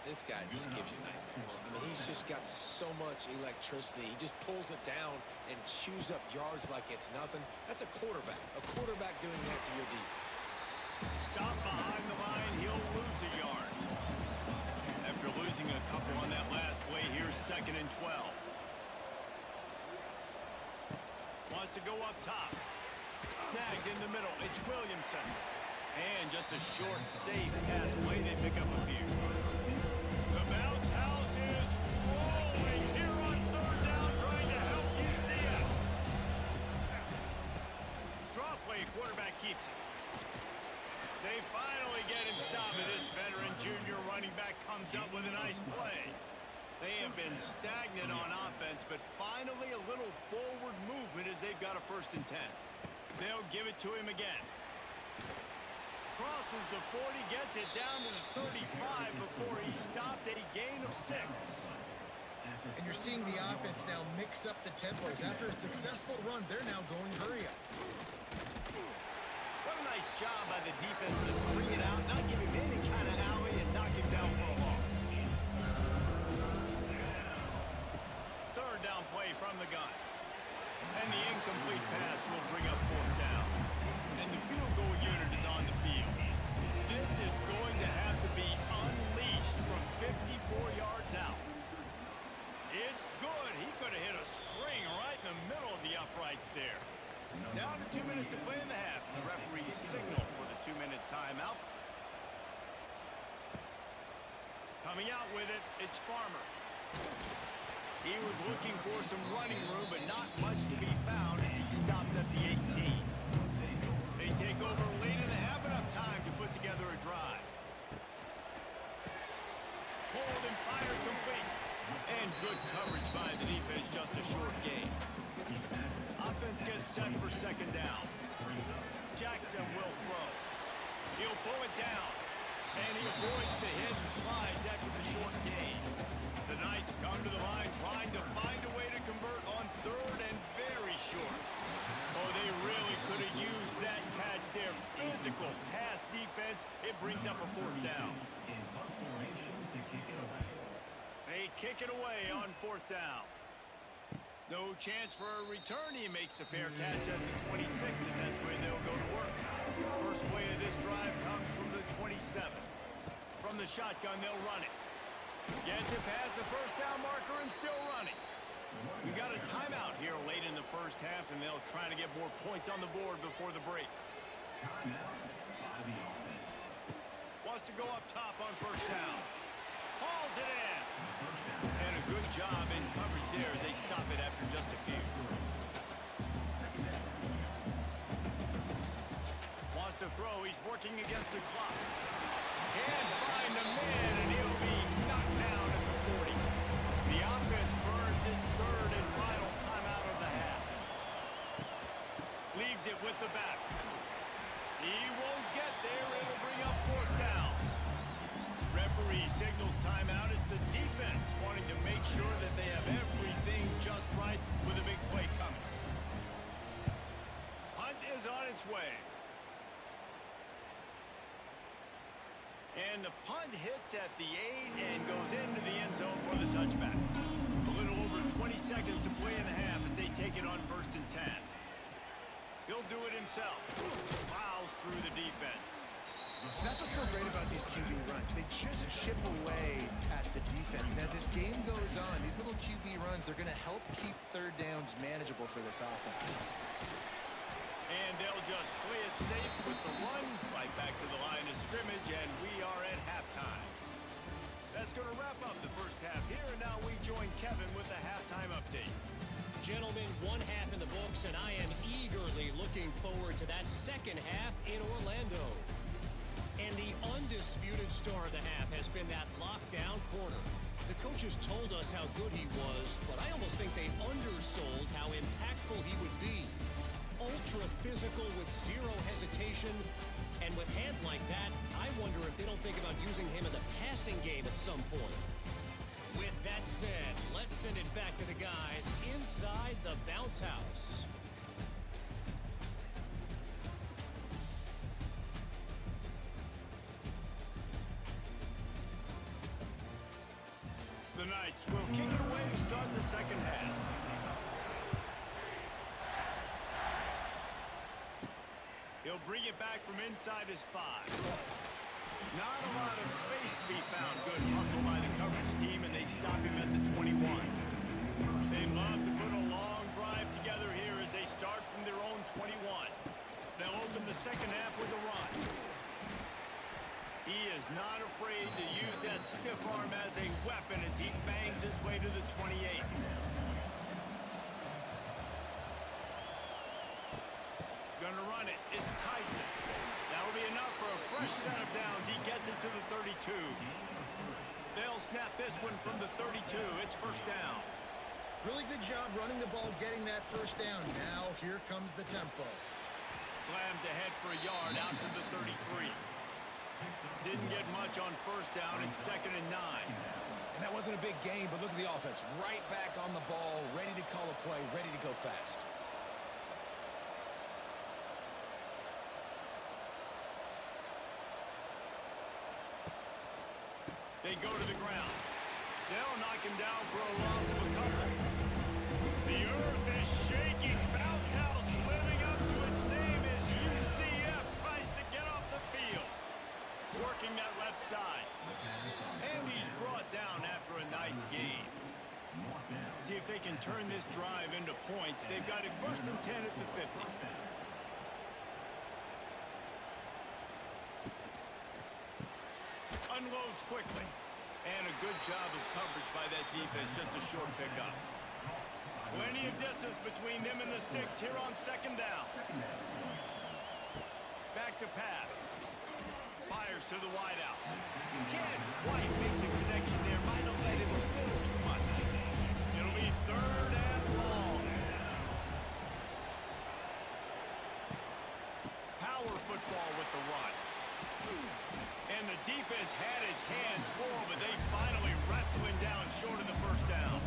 This guy just gives you nightmares. I mean, he's just got so much electricity. He just pulls it down and chews up yards like it's nothing. That's a quarterback. A quarterback doing that to your defense. Stop behind the line. He'll lose a yard. After losing a couple on that last play, here's 2nd and 12. Wants to go up top. Snagged in the middle. It's Williamson. And just a short, safe pass play. They pick up a few. The bounce house is rolling here on third down, trying to help you see it. Draw play, quarterback keeps it. They finally get him stopped, and this veteran junior running back comes up with a nice play. They have been stagnant on offense, but finally a little forward movement as they've got a 1st and 10. They'll give it to him again. Crosses the 40, gets it down to the 35 before he stopped a gain of 6. And you're seeing the offense now mix up the tempos. After a successful run, they're now going hurry up. What a nice job by the defense to string it out, not give him any kind of alley, and knock him down for a loss. Third down play from the gun. And the incomplete pass will bring up 4th down. And the field goal unit is on the field. This is going to have to be unleashed from 54 yards out. It's good. He could have hit a string right in the middle of the uprights there. Down to 2 minutes to play in the half. The referee signal for the 2-minute timeout. Coming out with it, it's Farmer. He was looking for some running room, but not much to be found as he stopped at the 18. They take over late in the half, enough time to put together a drive. Pulled and fired complete. And good coverage by the defense, just a short gain. Offense gets set for second down. Jackson will throw. He'll pull it down. And he avoids the hit and slides after the short gain. The Knights come to the line trying to find a way to convert on third and very short. Oh, they really could have used that catch there. Physical pass defense. It brings up a fourth down. They kick it away on fourth down. No chance for a return. He makes the fair catch at the 26, and that's where they'll go to work. First play of this drive comes from the 27. From the shotgun, they'll run it. Gets it past the first down marker and still running. We got a timeout here late in the first half, and they'll try to get more points on the board before the break. Wants to go up top on first down. Hauls it in. And a good job in coverage there. They stop it after just a few. Wants to throw. He's working against the clock. Can't find a man, and he'll be knocked down at the 40. The offense burns its third and final timeout of the half. Leaves it with the back. He won't get there. It'll bring up fourth down. Referee signals timeout as the defense wanting to make sure that they have everything just right with a big play coming. Hunt is on its way. And the punt hits at the 8 and goes into the end zone for the touchback. A little over 20 seconds to play in the half as they take it on 1st and 10. He'll do it himself. Plows through the defense. That's what's so great about these QB runs. They just chip away at the defense. And as this game goes on, these little QB runs, they're going to help keep third downs manageable for this offense. And they'll just play it safe with the run right back to the line of scrimmage, and we are at halftime. That's going to wrap up the first half here, and now we join Kevin with the halftime update. Gentlemen, one half in the books, and I am eagerly looking forward to that second half in Orlando. And the undisputed star of the half has been that lockdown corner. The coaches told us how good he was, but I almost think they undersold how impactful he would be. Ultra physical with zero hesitation, and with hands like that, I wonder if they don't think about using him in the passing game at some point. With that said, let's send it back to the guys inside the bounce house. The Knights will kick it away to start the second half. He'll bring it back from inside his 5. Not a lot of space to be found. Good hustle by the coverage team, and they stop him at the 21. They love to put a long drive together here as they start from their own 21. They'll open the second half with a run. He is not afraid to use that stiff arm as a weapon as he bangs his way to the 28. Gonna run it. It's Tyson. That'll be enough for a fresh set of downs. He gets it to the 32. They'll snap this one from the 32. It's first down. Really good job running the ball, getting that first down. Now here comes the tempo. Slams ahead for a yard out to the 33. Didn't get much on first down. It's 2nd and 9. And that wasn't a big gain, but look at the offense. Right back on the ball, ready to call a play, ready to go fast. They go to the ground. They'll knock him down for a loss of a couple. The earth is shaking. Bounce house living up to its name as UCF tries to get off the field. Working that left side. And he's brought down after a nice gain. See if they can turn this drive into points. They've got it 1st and 10 at the 50. Unloads quickly. And a good job of coverage by that defense, just a short pickup. Plenty of distance between them and the sticks here on second down. Back to pass. Fires to the wideout. Can't quite make the connection there. Might have let him a little too much. It'll be third and long. Power football with the run. And the defense had his hands full, but they finally wrestle him down short of the first down.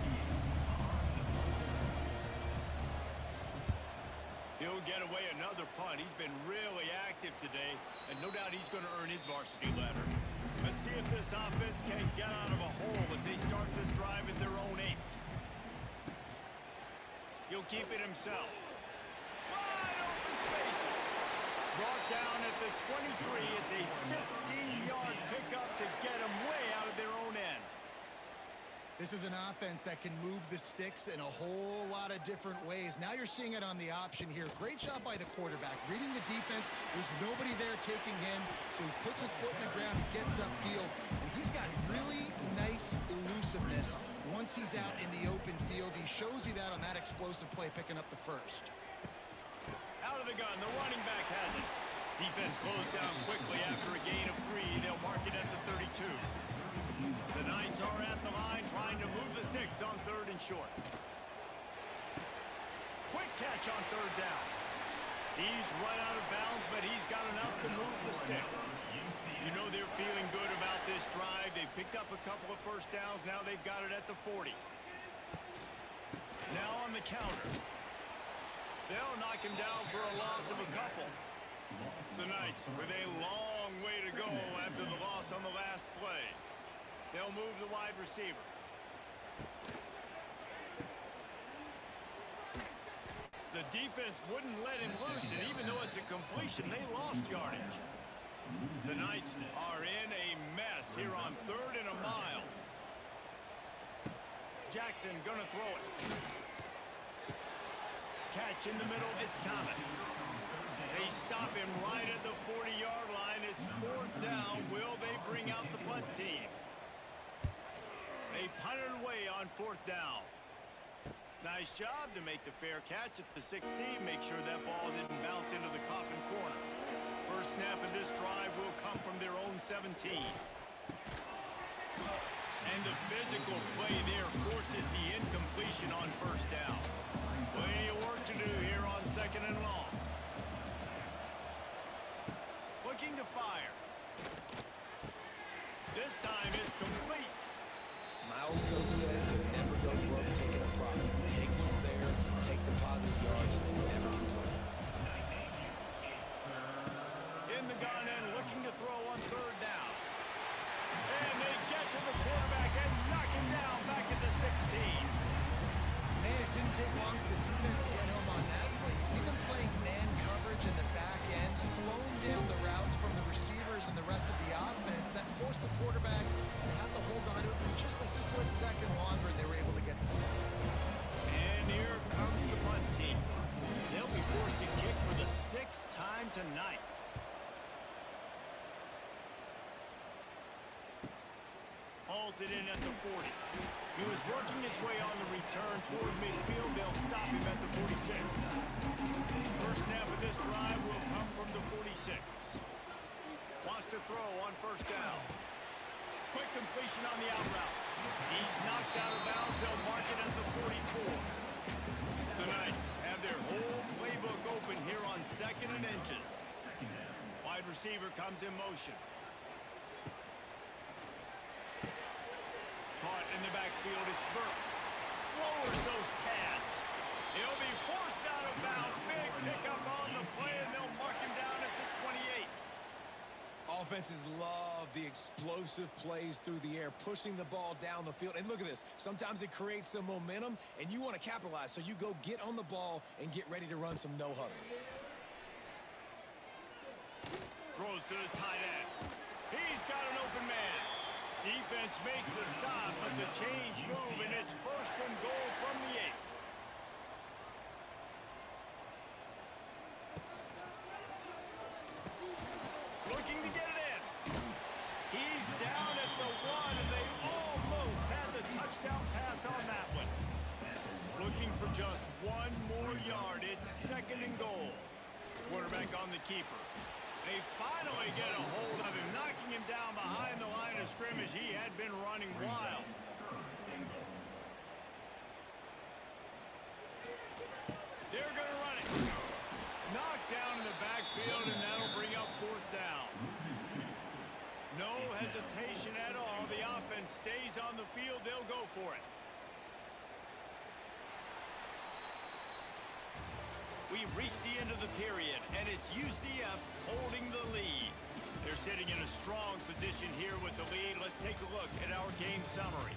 He'll get away another punt. He's been really active today, and no doubt he's going to earn his varsity letter. Let's see if this offense can get out of a hole as they start this drive at their own 8. He'll keep it himself. Wide open spaces. Brought down at the 23. It's a 15-yard pickup to get them way out of their own end. This is an offense that can move the sticks in a whole lot of different ways. Now you're seeing it on the option here. Great job by the quarterback. Reading the defense, there's nobody there taking him, so he puts his foot in the ground, he gets upfield, and he's got really nice elusiveness once he's out in the open field. He shows you that on that explosive play, picking up the first. Out of the gun, the running back has it. Defense closed down quickly after a gain of 3. They'll mark it at the 32. The Knights are at the line trying to move the sticks on third and short. Quick catch on third down. He's run out of bounds, but he's got enough to move the sticks. You know they're feeling good about this drive. They've picked up a couple of first downs. Now they've got it at the 40. Now on the counter. They'll knock him down for a loss of a couple. The Knights with a long way to go after the loss on the last play. They'll move the wide receiver. The defense wouldn't let him loose, and even though it's a completion, they lost yardage. The Knights are in a mess here on third and a mile. Jackson gonna throw it. Catch in the middle, it's Thomas. They stop him right at the 40-yard line. It's fourth down. Will they bring out the punt team? They punted away on fourth down. Nice job to make the fair catch at the 16. Make sure that ball didn't bounce into the coffin corner. First snap of this drive will come from their own 17. And the physical play there forces the incompletion on first down. Plenty of work to do here on second and long. Looking to fire. This time it's complete. My old coach said to never go broke taking a profit. Take what's there, take the positive yards, and never complain. In the gun and looking to throw on third down. And they get to the quarterback and knock him down back at the 16. Man, it didn't take long for the defense to get home on that play. You see them playing man coverage in the back end, slowing down the routes from the receivers and the rest of the offense. That forced the quarterback to have to hold on to it for just a split second longer, and they were able to get the sack. And here comes the punt team. They'll be forced to kick for the 6th time tonight. Hauls it in at the 40. He was working his way on the return toward midfield. They'll stop him at the 46. First snap of this drive will come from the 46. Wants to throw on first down. Quick completion on the out route. He's knocked out of bounds. They'll mark it at the 44. The Knights have their whole playbook open here on second and inches. Wide receiver comes in motion. Caught in the backfield, it's Burke. Lowers those pads. He'll be forced out of bounds. Big pickup on the play, and they'll mark him down at the 28. Offenses love the explosive plays through the air, pushing the ball down the field. And look at this. Sometimes it creates some momentum, and you want to capitalize. So you go get on the ball and get ready to run some no-huddle. Throws to the tight end. He's got an open man. Defense makes a stop, but the change move, and it's first and goal from the 8. Looking to get it in. He's down at the 1, and they all looking for just one more yard. It's second and goal. Quarterback on the keeper. They finally get a hold of him, knocking him down behind the line of scrimmage. He had been running wild. They're going to run it. Knocked down in the backfield, and that'll bring up fourth down. No hesitation at all. The offense stays on the field. They'll go for it. We've reached the end of the period, and it's UCF holding the lead. They're sitting in a strong position here with the lead. Let's take a look at our game summary.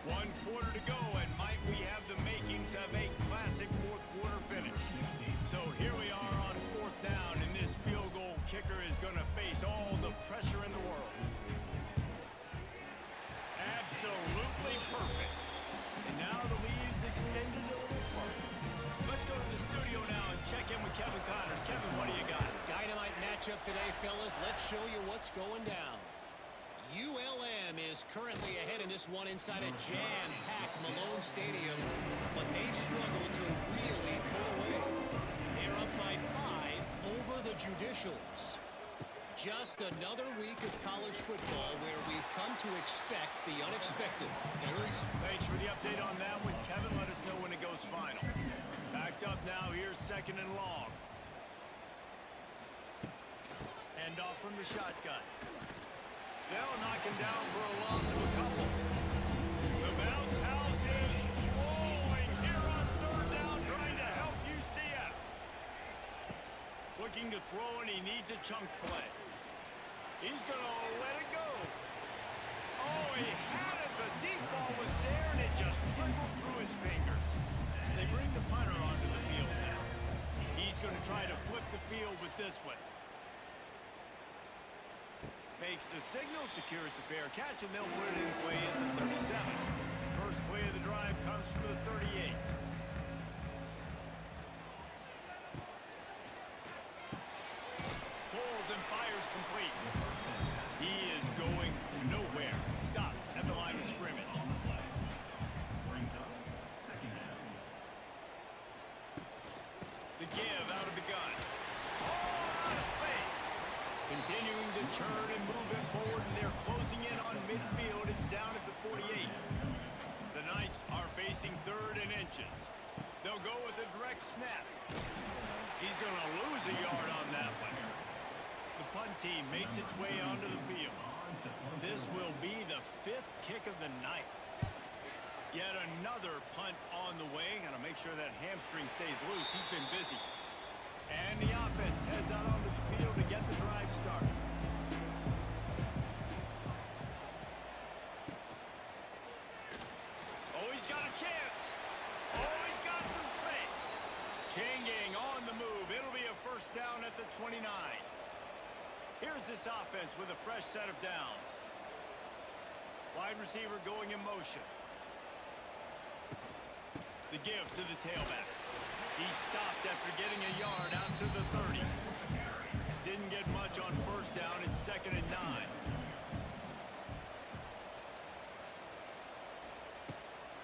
One quarter to go, and might we have the makings of a classic fourth quarter finish. So here we are on fourth down, and this field goal kicker is going to face all the pressure in the world. Absolutely perfect. And now the lead is extended a little further. Let's go to the studio now and check in with Kevin Connors. Kevin, what do you got? Dynamite matchup today, fellas. Let's show you what's going down. ULM is currently ahead in this one inside a jam-packed Malone Stadium, but they've struggled to really pull away. They're up by 5 over the Judicials. Just another week of college football where we've come to expect the unexpected. Fellas? Thanks for the update on that one, Kevin. Let us know when it goes final. Backed up now. Here's second and long. Hand off from the shotgun. They'll knock him down for a loss of a couple. The bounce house is rolling here on third down, trying to help UCF. Looking to throw, and he needs a chunk play. He's going to let it go. Oh, he had it. The deep ball was there, and it just trickled through his fingers. They bring the punter onto the field now. He's going to try to flip the field with this one. Makes the signal, secures the fair catch, and they'll put it in play at the 37. First play of the drive comes from the 38. Pulls and fires complete. He is going nowhere. Stop at the line of scrimmage. Brings up second down. The give out of the gun. Oh, out of space. Continuing to churn and move it forward, and they're closing in on midfield. It's down at the 48. The Knights are facing third and inches. They'll go with a direct snap. He's going to lose a yard on that one. The punt team makes its way onto the field. This will be the 5th kick of the night. Yet another punt on the way. Got to make sure that hamstring stays loose. He's been busy. And the offense heads out onto the field to get the drive started. Oh, he's got a chance. Oh, he's got some space. Chain gang on the move. It'll be a first down at the 29. Here's this offense with a fresh set of downs. Wide receiver going in motion. The give to the tailback. He stopped after getting a yard out to the 30. Didn't get much on first down. It's second and 9.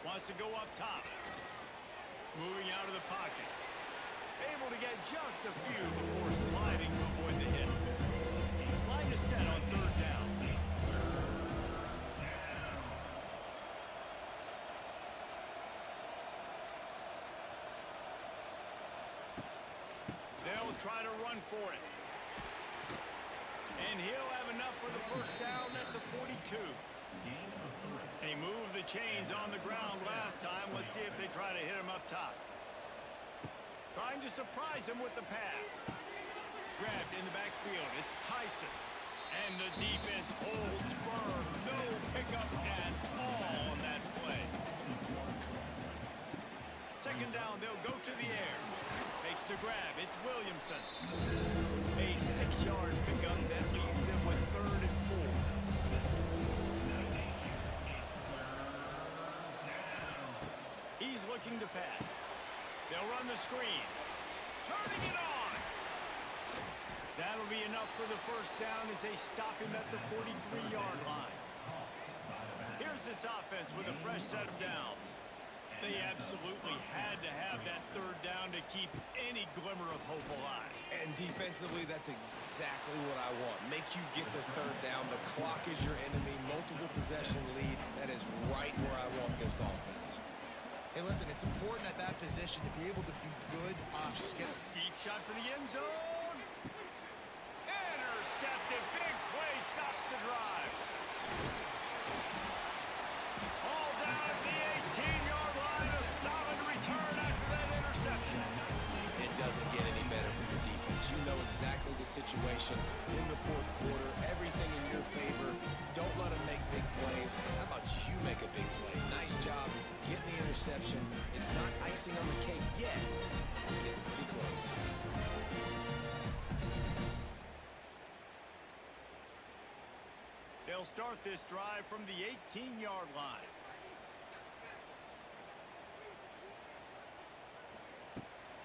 Wants to go up top. Moving out of the pocket. Able to get just a few before sliding to avoid the hit. Line is set on third down. They'll try to run for it. And he'll have enough for the first down at the 42. They moved the chains on the ground last time. Let's see if they try to hit him up top. Trying to surprise him with the pass. Grabbed in the backfield. It's Tyson. And the defense holds firm. No pickup at all on that play. Second down, they'll go to the air. Makes the grab. It's Williamson. A 6-yard pickup that leaves them with third and 4. He's looking to pass. They'll run the screen. Turning it on. That'll be enough for the first down as they stop him at the 43-yard line. Here's this offense with a fresh set of downs. They absolutely had to have that third down to keep any glimmer of hope alive. And defensively, that's exactly what I want. Make you get the third down. The clock is your enemy. Multiple possession lead. That is right where I want this offense. Hey, listen, it's important at that position to be able to be good off schedule. Deep shot for the end zone. Intercepted. Big play stops the drive. All down at the 18-yard line. A solid return after that interception. It doesn't get any better for your defense. You know exactly the situation in the fourth quarter. Everything in your favor. Don't let them make big plays. How about you make a big play? Nice job getting the interception. It's not icing on the cake yet. It's getting pretty close. They'll start this drive from the 18-yard line.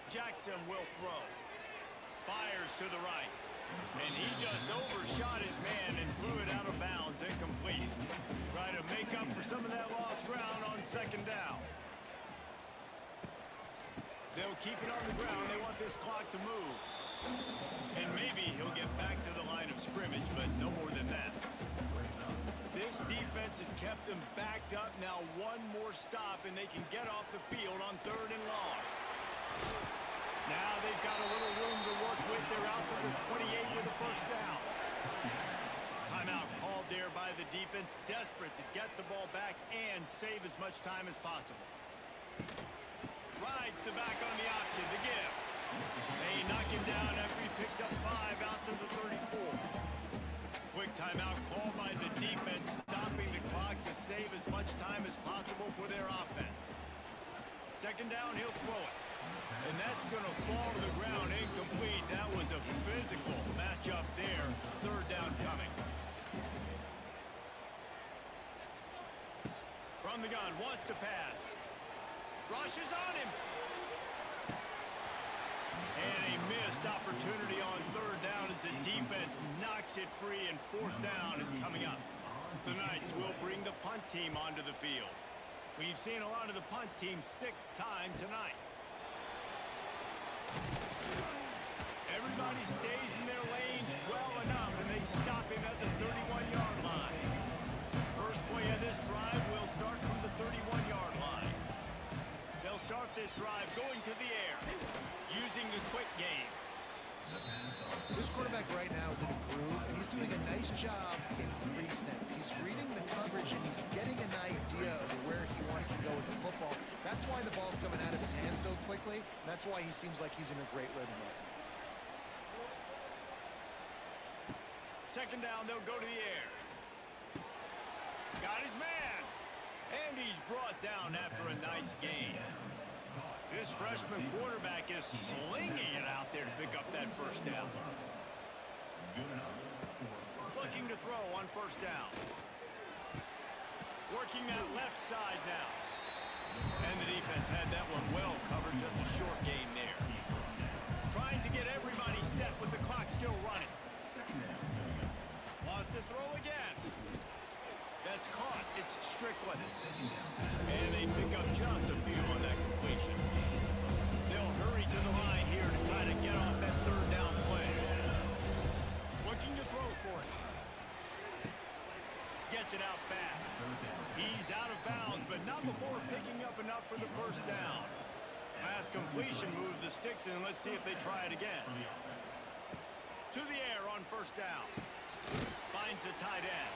Jackson will throw. Fires to the right. And he just overshot his man and threw it out of bounds, incomplete. Try to make up for some of that lost ground on second down. They'll keep it on the ground. They want this clock to move. And maybe he'll get back to the line of scrimmage, but no more than that. This defense has kept them backed up. Now one more stop, and they can get off the field on 3rd and long. Now they've got a little room to work with. They're out to the 28 with a first down. Timeout called there by the defense, desperate to get the ball back and save as much time as possible. Rides the back on the option, the give. They knock him down after he picks up 5 out to the 34. Quick timeout called by the defense, stopping the clock to save as much time as possible for their offense. Second down, he'll throw it. And that's going to fall to the ground incomplete. That was a physical matchup there. 3rd down coming. From the gun, wants to pass. Rushes on him. And a missed opportunity on 3rd down as the defense knocks it free, and 4th down is coming up. The Knights will bring the punt team onto the field. We've seen a lot of the punt team 6th time tonight. Everybody stays in their lanes well enough, and they stop him at the 31-yard line. First play of this drive will start from the 31-yard line. They'll start this drive going to the air, using the quick game. This quarterback right now is in a groove, and he's doing a nice job in pre-snap. He's reading the coverage, and he's getting an idea of where he wants to go with the football. That's why the ball's coming out of his hands so quickly. That's why he seems like he's in a great rhythm right now. Second down, they'll go to the air. Got his man. And he's brought down after a nice gain. This freshman quarterback is slinging it out there to pick up that first down. Looking to throw on first down. Working that left side now. And the defense had that one well covered, just a short gain there. Trying to get everybody set with the clock still running. Wants to throw again. That's caught. It's Strickland. And they pick up just a few on that completion. They'll hurry to the line here to try to get off that 3rd down play. Looking to throw for it. Gets it out fast. He's out of bounds, but not before picking up enough for the first down. Pass completion moves the sticks in. Let's see if they try it again. To the air on first down. Finds the tight end.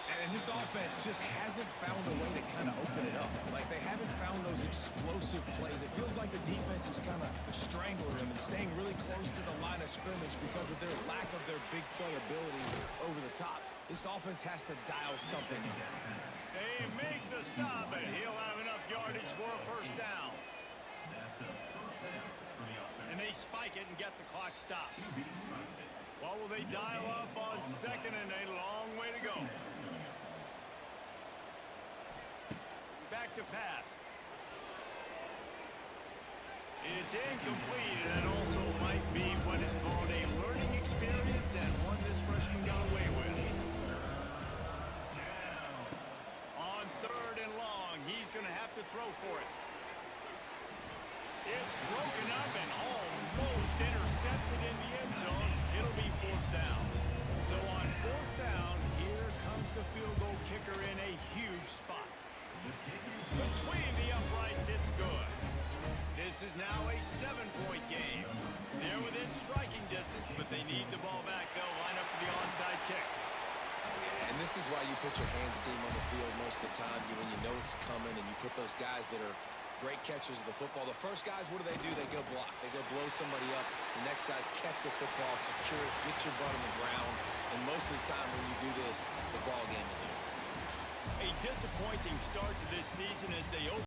And this offense just hasn't found a way to kind of open it up. Like, they haven't found those explosive plays. It feels like the defense is kind of strangling them and staying really close to the line of scrimmage because of their lack of their big play ability over the top. This offense has to dial something in. They make the stop, and he'll have enough yardage for a first down. And they spike it and get the clock stopped. What will they dial up on second and a long way to go? Back to pass. It's incomplete, and it also might be what is called a learning experience, and one this freshman got away with. On 3rd and long, he's going to have to throw for it. It's broken up and almost intercepted in the end zone. It'll be 4th down. So on 4th down, here comes the field goal kicker in a huge spot. Between the uprights, it's good. This is now a 7-point game. They're within striking distance, but they need the ball back. They'll line up for the onside kick. And this is why you put your hands team on the field most of the time, when you know it's coming, and you put those guys that are great catchers of the football. The first guys, what do? They go block. They go blow somebody up. The next guys catch the football, secure it, get your butt on the ground. And most of the time when you do this, the ball game is over. A disappointing start to this season as they open.